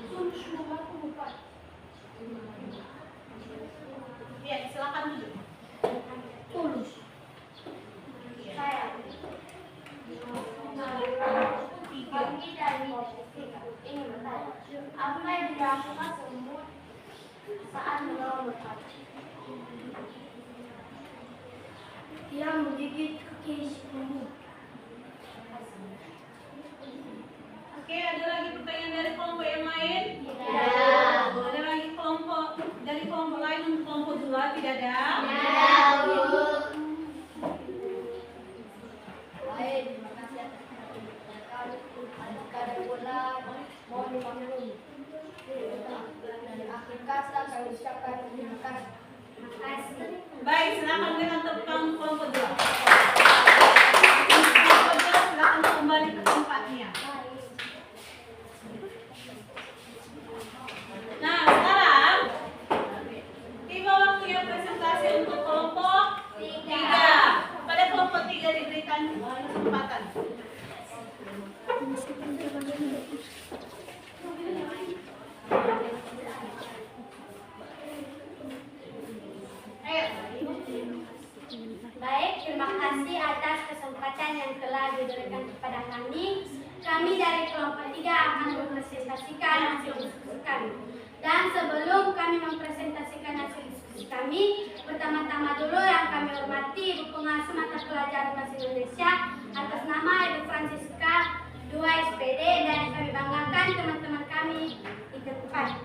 Speaker 2: tulus membantu Bapak?
Speaker 1: Iya, silakan dulu.
Speaker 2: Tulus. Saya. Kami dari ingin bertanya, apa yang dilakukan semut saat melawan merpati? Dia menggigit kaki si pemburu.
Speaker 1: dada.
Speaker 2: Baik, terima kasih atas perhatian. Ada pula mohon dimaklumi. Dari akhir kata kami ucapkan terima kasih. Terima kasih.
Speaker 1: Baik, silakan dengan tepuk tangan kelompok 2. Kelompok 2 silakan kembali ke tempatnya. Nah, sekarang tiba waktunya presentasi untuk kelompok 3. Pada kelompok 3 diberikan kesempatan. Ayo.
Speaker 2: Baik, terima kasih atas kesempatan yang telah diberikan kepada kami. Kami dari kelompok 3 akan mempresentasikan hasil diskusi kami. Dan sebelum kami mempresentasikan hasil diskusi kami, pertama-tama dulu yang kami hormati Ibu Pengasuh Mata Pelajaran Bahasa Indonesia atas nama Ibu Francisca 2 SPD, dan kami banggakan teman-teman kami di tempat.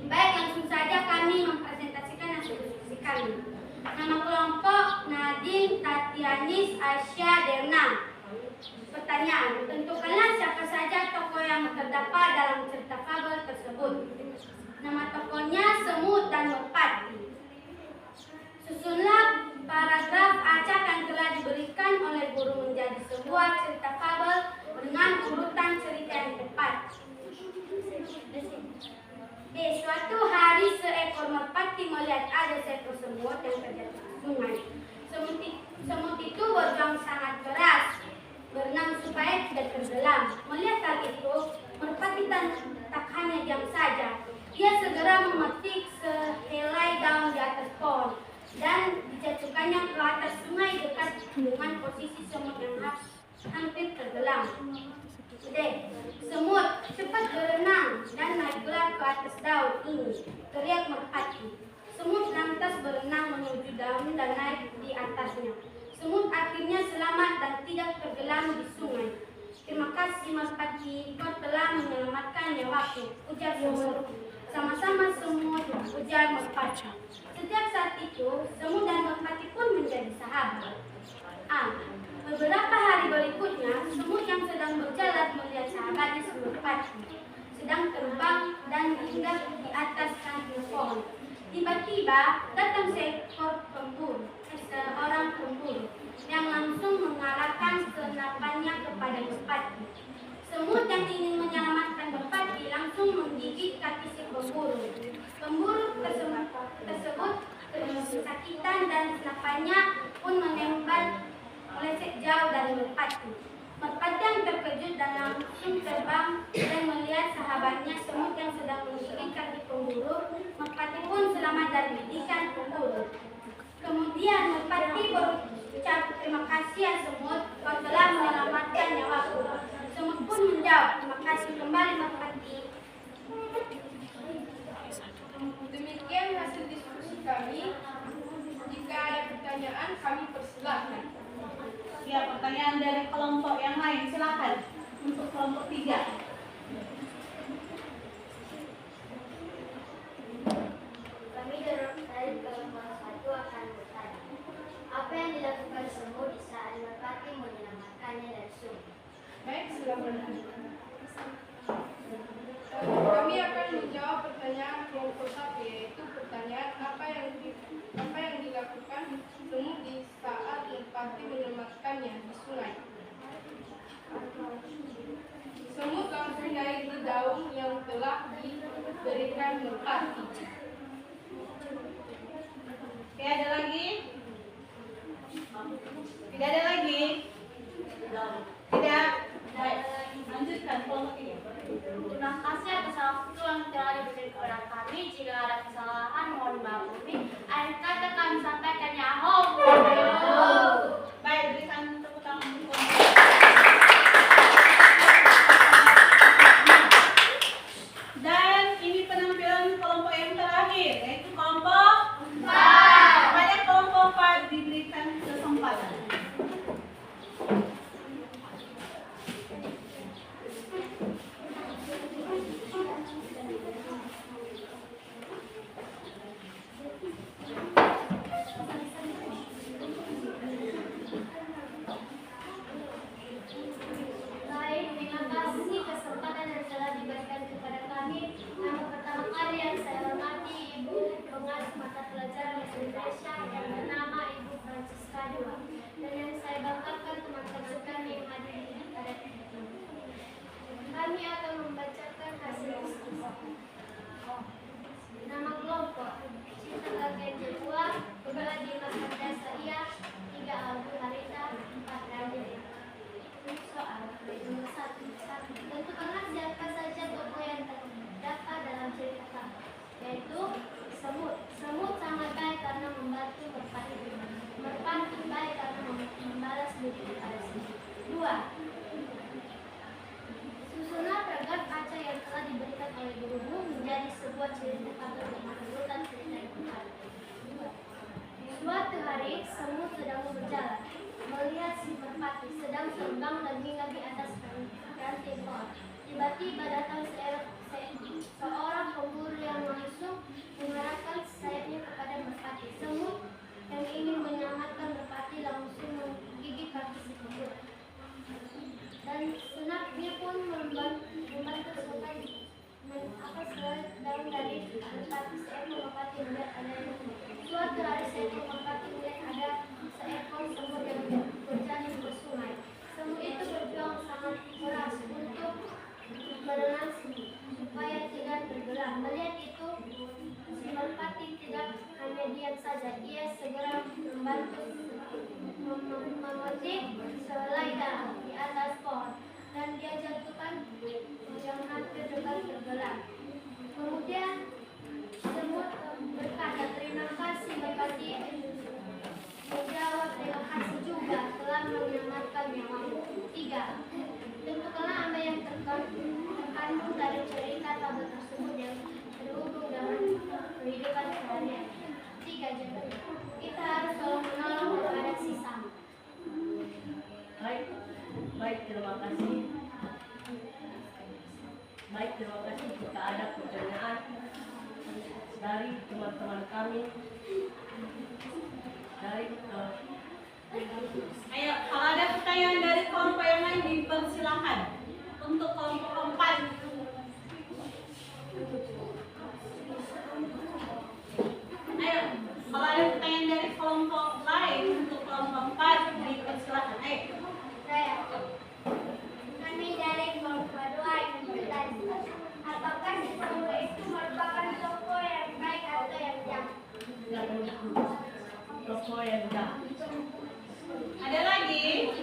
Speaker 2: Baik, langsung saja kami mempresentasikan hasil diskusi kami. Nama kelompok Nadine Tatianis Aisyah Derna. Pertanyaan, tentukanlah siapa saja tokoh yang terdapat dalam cerita fabel tersebut. Nama tokohnya Semut dan Merpati. Susunlah paragraf acak yang telah diberikan oleh guru menjadi sebuah cerita fabel dengan urutan cerita yang tepat. B. Suatu hari seekor merpati melihat ada seekor semut yang terjatuh ke sungai. Semut itu berjuang sangat keras, berenang supaya tidak tenggelam. Melihat hal itu, merpati tak hanya diam saja. Dia segera memetik sehelai daun di atas pohon dan dijatuhkannya ke atas sungai dekat dengan posisi semut yang hampir tenggelam. D. Semut, cepat berenang dan naiklah ke atas daun ini, teriak merpati. Semut lantas berenang menuju daun dan naik di atasnya. Semut akhirnya selamat dan tidak tenggelam di sungai. Terima kasih merpati, kau telah menyelamatkan nyawaku, ujar semut. Sama-sama semut, ujar merpati. Sejak saat itu, semut dan merpati pun menjadi sahabat. A. Beberapa hari berikutnya, semut yang sedang berjalan melihat sahabatnya si merpati sedang terbang dan hinggap di atas ranting pohon. Tiba-tiba datang seorang pemburu yang langsung mengarahkan senapannya kepada merpati. Semut yang ingin menyelamatkan merpati langsung menggigit kaki si pemburu. Pemburu tersebut kesakitan dan senapannya pun menembak meleset jauh dari merpati. Merpati yang terkejut dan langsung terbang dan melihat sahabatnya semut yang sedang menggigit kaki pemburu. Merpati pun selamat dari gigitan pemburu. Kemudian merpati berucap, terima kasih ya semut, kau telah menyelamatkan nyawaku. Semut pun menjawab, terima kasih kembali merpati.
Speaker 4: Demikian hasil diskusi kami. Jika ada pertanyaan, kami persilahkan.
Speaker 1: Ya, pertanyaan dari kelompok yang lain, silakan. Untuk kelompok 3.
Speaker 2: Kami dari kelompok 1 akan bertanya, apa yang dilakukan semut di saat merpati menyelamatkannya dari sungai?
Speaker 4: Baik, silakan. Kami akan menjawab pertanyaan kelompok 1, yaitu pertanyaan apa yang dilakukan semut di saat merpati menyelamatkannya di sungai. Semut langsung naik di daun yang telah diberikan merpati.
Speaker 1: Oke, ada lagi? Tidak ada lagi? Tidak? Baik, lanjutkan kelompok 3.
Speaker 2: Terima kasih atas waktu yang telah diberikan kepada kami. Jika ada kesalahan, mohon dimaklumi. Akhir kata kami sampaikan ya ho.
Speaker 1: Baik, berikan tepuk tangan untuk kelompok. Dan ini penampilan kelompok yang terakhir.
Speaker 2: dalam dari merpati seekor merpati melihat ada suatu hari seekor merpati melihat ada seekor semut yang berjalan ke sungai. Semut itu berjuang sangat keras untuk berenang supaya tidak tenggelam. Melihat itu, si merpati tidak hanya diam saja, ia segera membantu memetik selai daun di atas pohon dan dia jatuhkan yang hampir dekat tenggelam. Kemudian semut berkata, terima kasih merpati. Menjawab, terima kasih juga telah menyelamatkan nyawamu. 3. Tentukanlah apa yang terkandung dari cerita tabel tersebut yang terhubung dengan kehidupan sehari-hari. 3. Kita harus selalu menolong kalau ada sisa.
Speaker 3: Baik, terima kasih. Terima kasih. Jika ada pertanyaan dari teman-teman kami,
Speaker 1: Ayo, kalau ada pertanyaan dari kelompok yang lain dipersilahkan. Untuk kelompok keempat. Ayo, kalau ada pertanyaan dari kelompok lain untuk kelompok keempat dipersilahkan. Ayo.
Speaker 2: Kami dari kelompok 2 yang bertanya, apakah si semut itu merupakan tokoh yang baik atau yang jahat?
Speaker 3: Toko yang jahat.
Speaker 1: Ada lagi?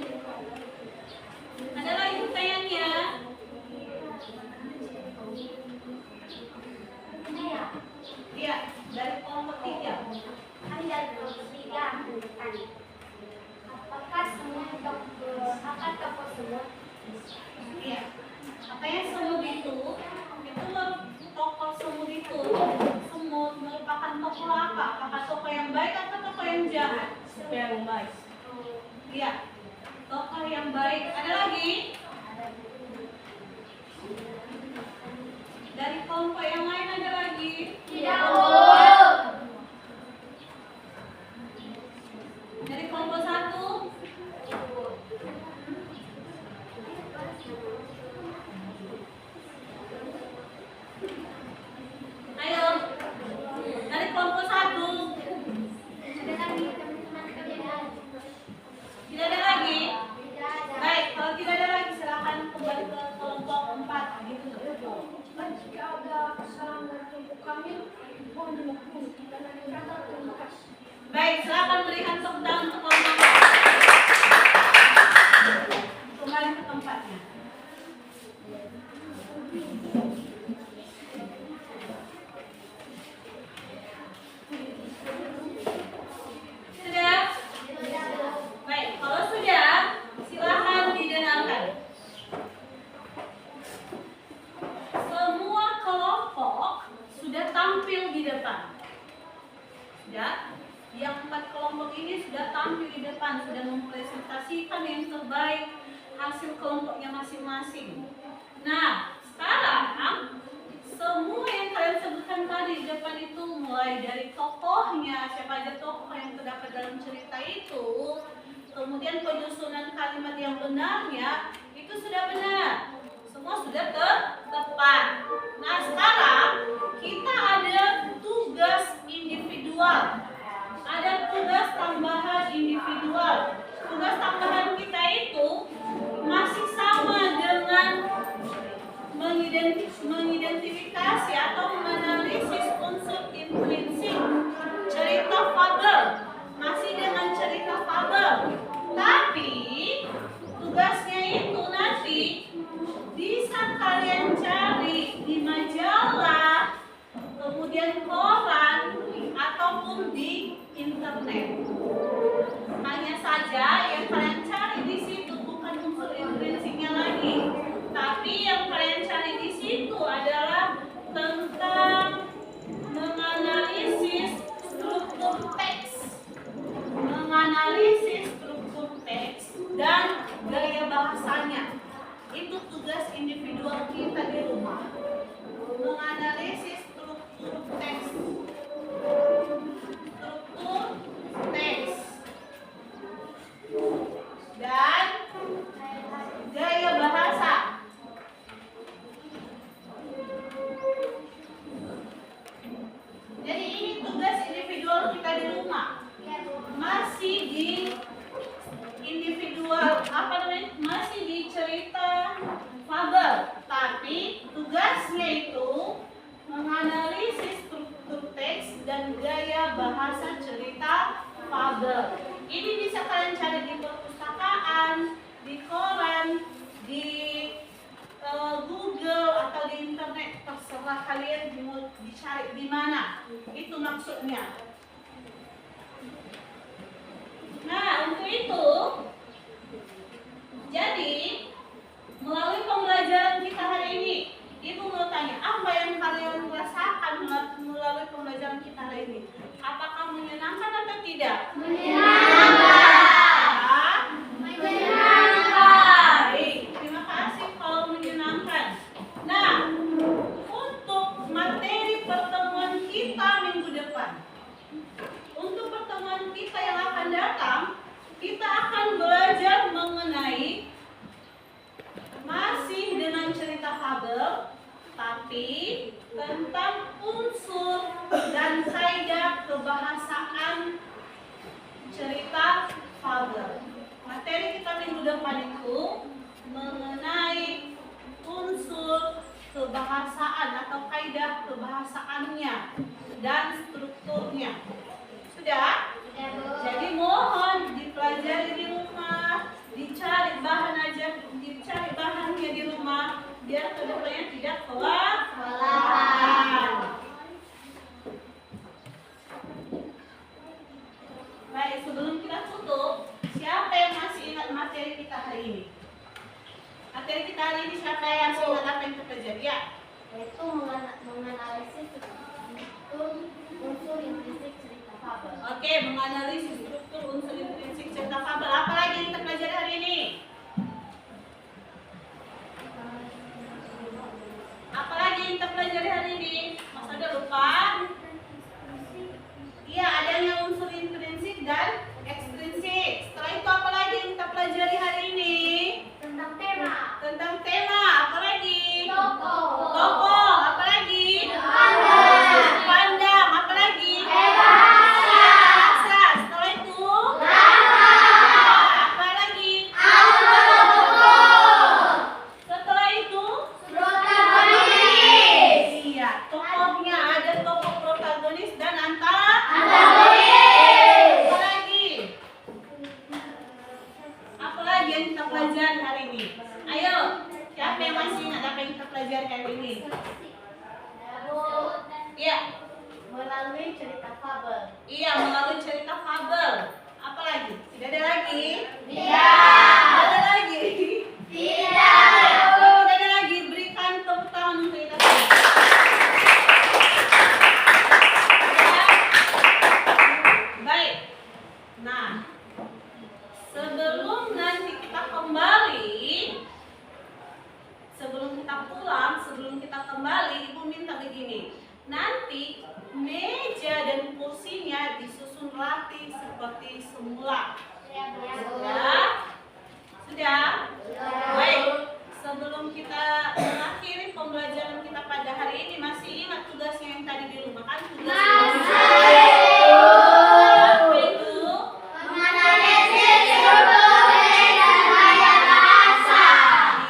Speaker 1: Ada lagi pertanyaannya? Iya, dari kelompok 3.
Speaker 2: Kami dari kelompok 3 bertanya, apakah tokoh semut?
Speaker 1: Iya. Katanya semut itu tokoh semut itu semut merupakan tokoh apa? Apakah tokoh yang baik atau tokoh yang jahat?
Speaker 3: Siapa yang baik?
Speaker 1: Iya. Tokoh yang baik. Ada lagi? Dari kelompok yang lain ada lagi?
Speaker 2: Tidak.
Speaker 1: Dari kelompok 1? Ayo. Dari kelompok 1.
Speaker 2: Ada lagi teman-teman kalian?
Speaker 1: Tidak ada lagi?
Speaker 2: Tidak ada.
Speaker 1: Baik, kalau tidak ada lagi silakan kembali ke kelompok 4 gitu.
Speaker 2: Jika ada kesalahan dari kelompok kami, mohon dimaklumi karena kata terima kasih.
Speaker 1: Baik, silakan berikan tepuk tangan untuk kelompok 4. Kembali ke tempatnya. Sudah? Baik, kalau sudah, silakan didengarkan. Semua kelompok sudah tampil di depan. Sudah? Yang 4 kelompok ini sudah tampil di depan, sudah mempresentasikan yang terbaik hasil kelompoknya masing-masing. Nah, sekarang semua yang kalian sebutkan tadi di depan itu, mulai dari tokohnya, siapa aja tokoh yang terdapat dalam cerita itu, kemudian penyusunan kalimat yang benarnya, itu sudah benar. Semua sudah tepat. Nah, sekarang kita ada tugas individual. Ada tugas tambahan individual. Tugas tambahan kita itu masih sama dengan mengidentifikasi atau menganalisis unsur intrinsik cerita fabel. Masih dengan cerita fabel. Tapi tugasnya itu nanti bisa kalian cari di majalah, kemudian koran, ataupun di internet. Hanya saja yang kalian cari di situ bukan unsur intrinsiknya lagi, tapi yang kalian cari di situ adalah tentang menganalisis struktur teks, dan gaya bahasanya. Itu tugas individual kita di rumah. Menganalisis struktur teks dan gaya bahasa. maksudnya. Nah, untuk itu, jadi melalui pembelajaran kita hari ini, Ibu mau tanya, apa yang kalian rasakan melalui pembelajaran kita hari ini? Apakah menyenangkan atau tidak? Baik, terima kasih kalau menyenangkan. Nah, untuk materi pertemuan kita minggu depan, untuk pertemuan kita yang akan datang, kita akan belajar mengenai masih dengan cerita fabel, tapi tentang unsur dan kaidah kebahasaan cerita fabel. Materi kita minggu depan itu mengenai unsur kebahasaan atau kaidah kebahasaannya dan strukturnya. Sudah? Jadi mohon dipelajari di rumah, dicari bahannya di rumah biar kedepannya tidak kewalahan. Baik, sebelum kita tutup, siapa yang masih ingat materi kita hari ini? Materi kita hari ini siapa yang masih ingat apa yang kita pelajari? Ya.
Speaker 2: Yaitu menganalisis unsur intrinsik cerita fabel.
Speaker 1: Oke, menganalisis struktur unsur intrinsik cerita fabel. Apa lagi yang kita pelajari hari ini? Apa lagi yang kita pelajari hari ini? Mas ada lupa? Iya, adanya unsur intrinsik dan ekstrinsik. Setelah itu apa lagi yang kita pelajari hari ini?
Speaker 2: Tentang tema.
Speaker 1: Tentang tema. Apa lagi?
Speaker 2: Tokoh.
Speaker 1: Tokoh. Apa lagi? Pandang. Apa lagi?
Speaker 2: Bahasa.
Speaker 1: Setelah itu? Apa lagi? Setelah itu?
Speaker 2: Protagonis.
Speaker 1: Iya, tokohnya ada tokoh protagonis dan antagonis. Apa lagi? Apa lagi yang kita pelajari hari ini? Ayo, siapa yang masih ingat apa yang kita pelajari hari ini? Iya.
Speaker 2: Melalui cerita fabel.
Speaker 1: Iya, melalui cerita fabel. Apa lagi? Tidak ada lagi?
Speaker 2: Tidak.
Speaker 1: Tidak ada lagi?
Speaker 2: Tidak.
Speaker 1: Kalau tidak ada lagi, berikan tepuk tangan untuk kita. Ya. Baik. Nah, sebelum nanti kita kembali, sebelum kita pulang, sebelum kita kembali, Ibu minta begini. Nanti meja dan kursinya disusun rapi seperti semula. Sudah? Baik. Sebelum kita mengakhiri pembelajaran kita pada hari ini, masih ingat tugasnya yang tadi di rumah kan? Tugas apa itu?
Speaker 2: Menganalisis struktur dan gaya bahasa.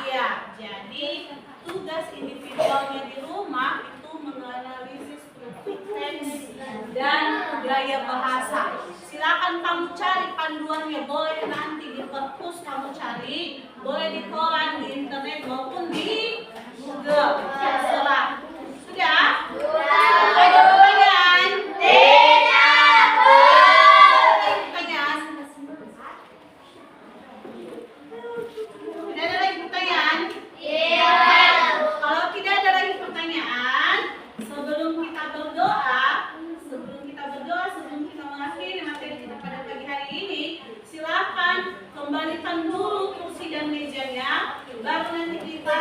Speaker 1: Iya, jadi tugas individualnya di rumah itu menganalisis struktur teks dan gaya bahasa. Silakan kamu cari panduannya, boleh nanti di perpus kamu cari, boleh di koran, di internet maupun di Google. Terserah. Sudah? Ada pertanyaan?
Speaker 2: Tidak.
Speaker 1: Ada pertanyaan? Tidak ada lagi pertanyaan? Kalau tidak ada lagi pertanyaan, sebelum kita berdoa, sebelum kita mengakhiri materi kita pada pagi hari ini, silakan kembalikan dulu kursi dan mejanya, baru nanti kita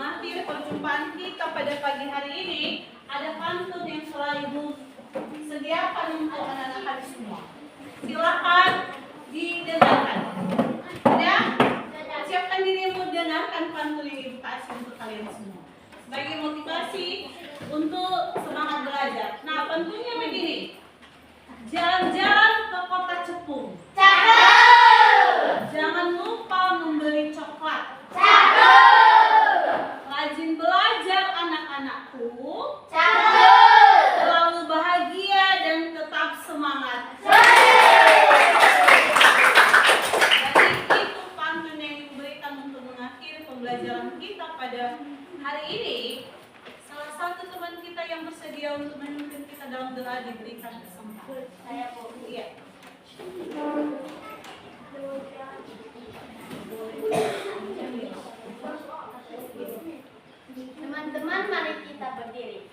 Speaker 1: mengakhiri perjumpaan kita pada pagi hari ini, ada pantun yang selalu Ibu sediakan untuk anak-anak kami semua. Silakan didengarkan. Ya, siapkan dirimu dengarkan pantun yang Ibu kasih untuk kalian semua sebagai motivasi untuk semangat belajar. Nah, pantunnya begini. Jalan-jalan ke kota Cepung. Jangan lupa membeli coklat. Rajin belajar anak-anakku. Selalu bahagia dan tetap semangat. Jadi itu pantun yang diberikan untuk mengakhiri pembelajaran kita pada hari ini. Salah satu teman kita yang bersedia untuk memimpin kita dalam doa diberikan kesempatan.
Speaker 2: Saya mau.
Speaker 1: Iya.
Speaker 2: Teman-teman, mari kita berdiri.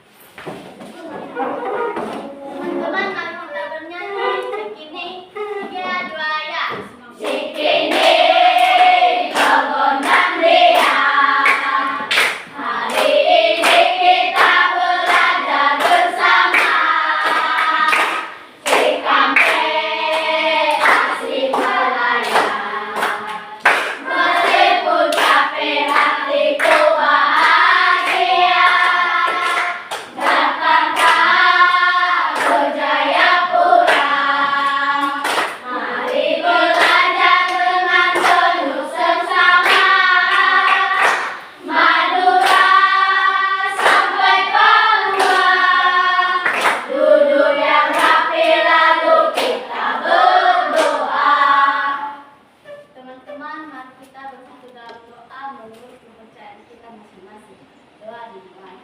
Speaker 2: Teman-teman, mari kita bernyanyi. Sekini, 3, 2, ya. Sekini, kegondang dia. Hari ini kita belajar bersama. Si kampe asli Malaya. Meskipun capek hatiku bahagia. Datanglah ke Jayapura. Mari belajar dengan penuh seksama. Madura sampai Papua. Duduk yang rapi lalu kita berdoa. Teman-teman, mari kita bersatu dalam doa menurut kepercayaan kita masing-masing. Doa dimulai.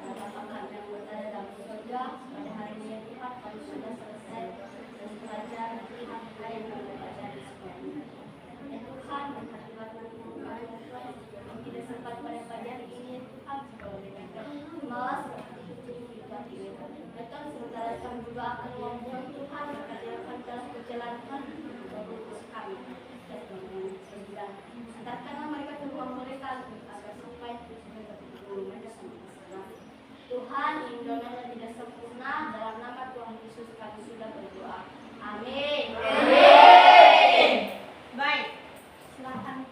Speaker 2: Bapa kami yang berada dalam surga, pada hari ini ya Tuhan, kami sudah selesai dan belajar Tuhan apa yang kami pelajari sekolah ini. Ya Tuhan, akibatnya Tuhan, yang tidak sempat pada pagi hari ini ya Tuhan, sekolah ini malas datang sementara kami juga akan memohon Tuhan berkati akan dalam perjalanan untuk kami. Antarkanlah mereka ke rumah mereka agar sampai mereka sama-sama. Tuhan, Indonesia tidak sempurna, dalam nama Tuhan Yesus kami sudah berdoa. Amin.
Speaker 1: Baik.
Speaker 2: Silakan.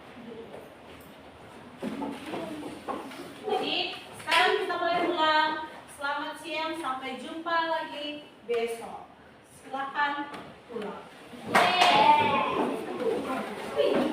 Speaker 1: Jadi sekarang kita boleh pulang. Selamat siang, sampai jumpa lagi besok. Silakan pulang.
Speaker 2: Yeay.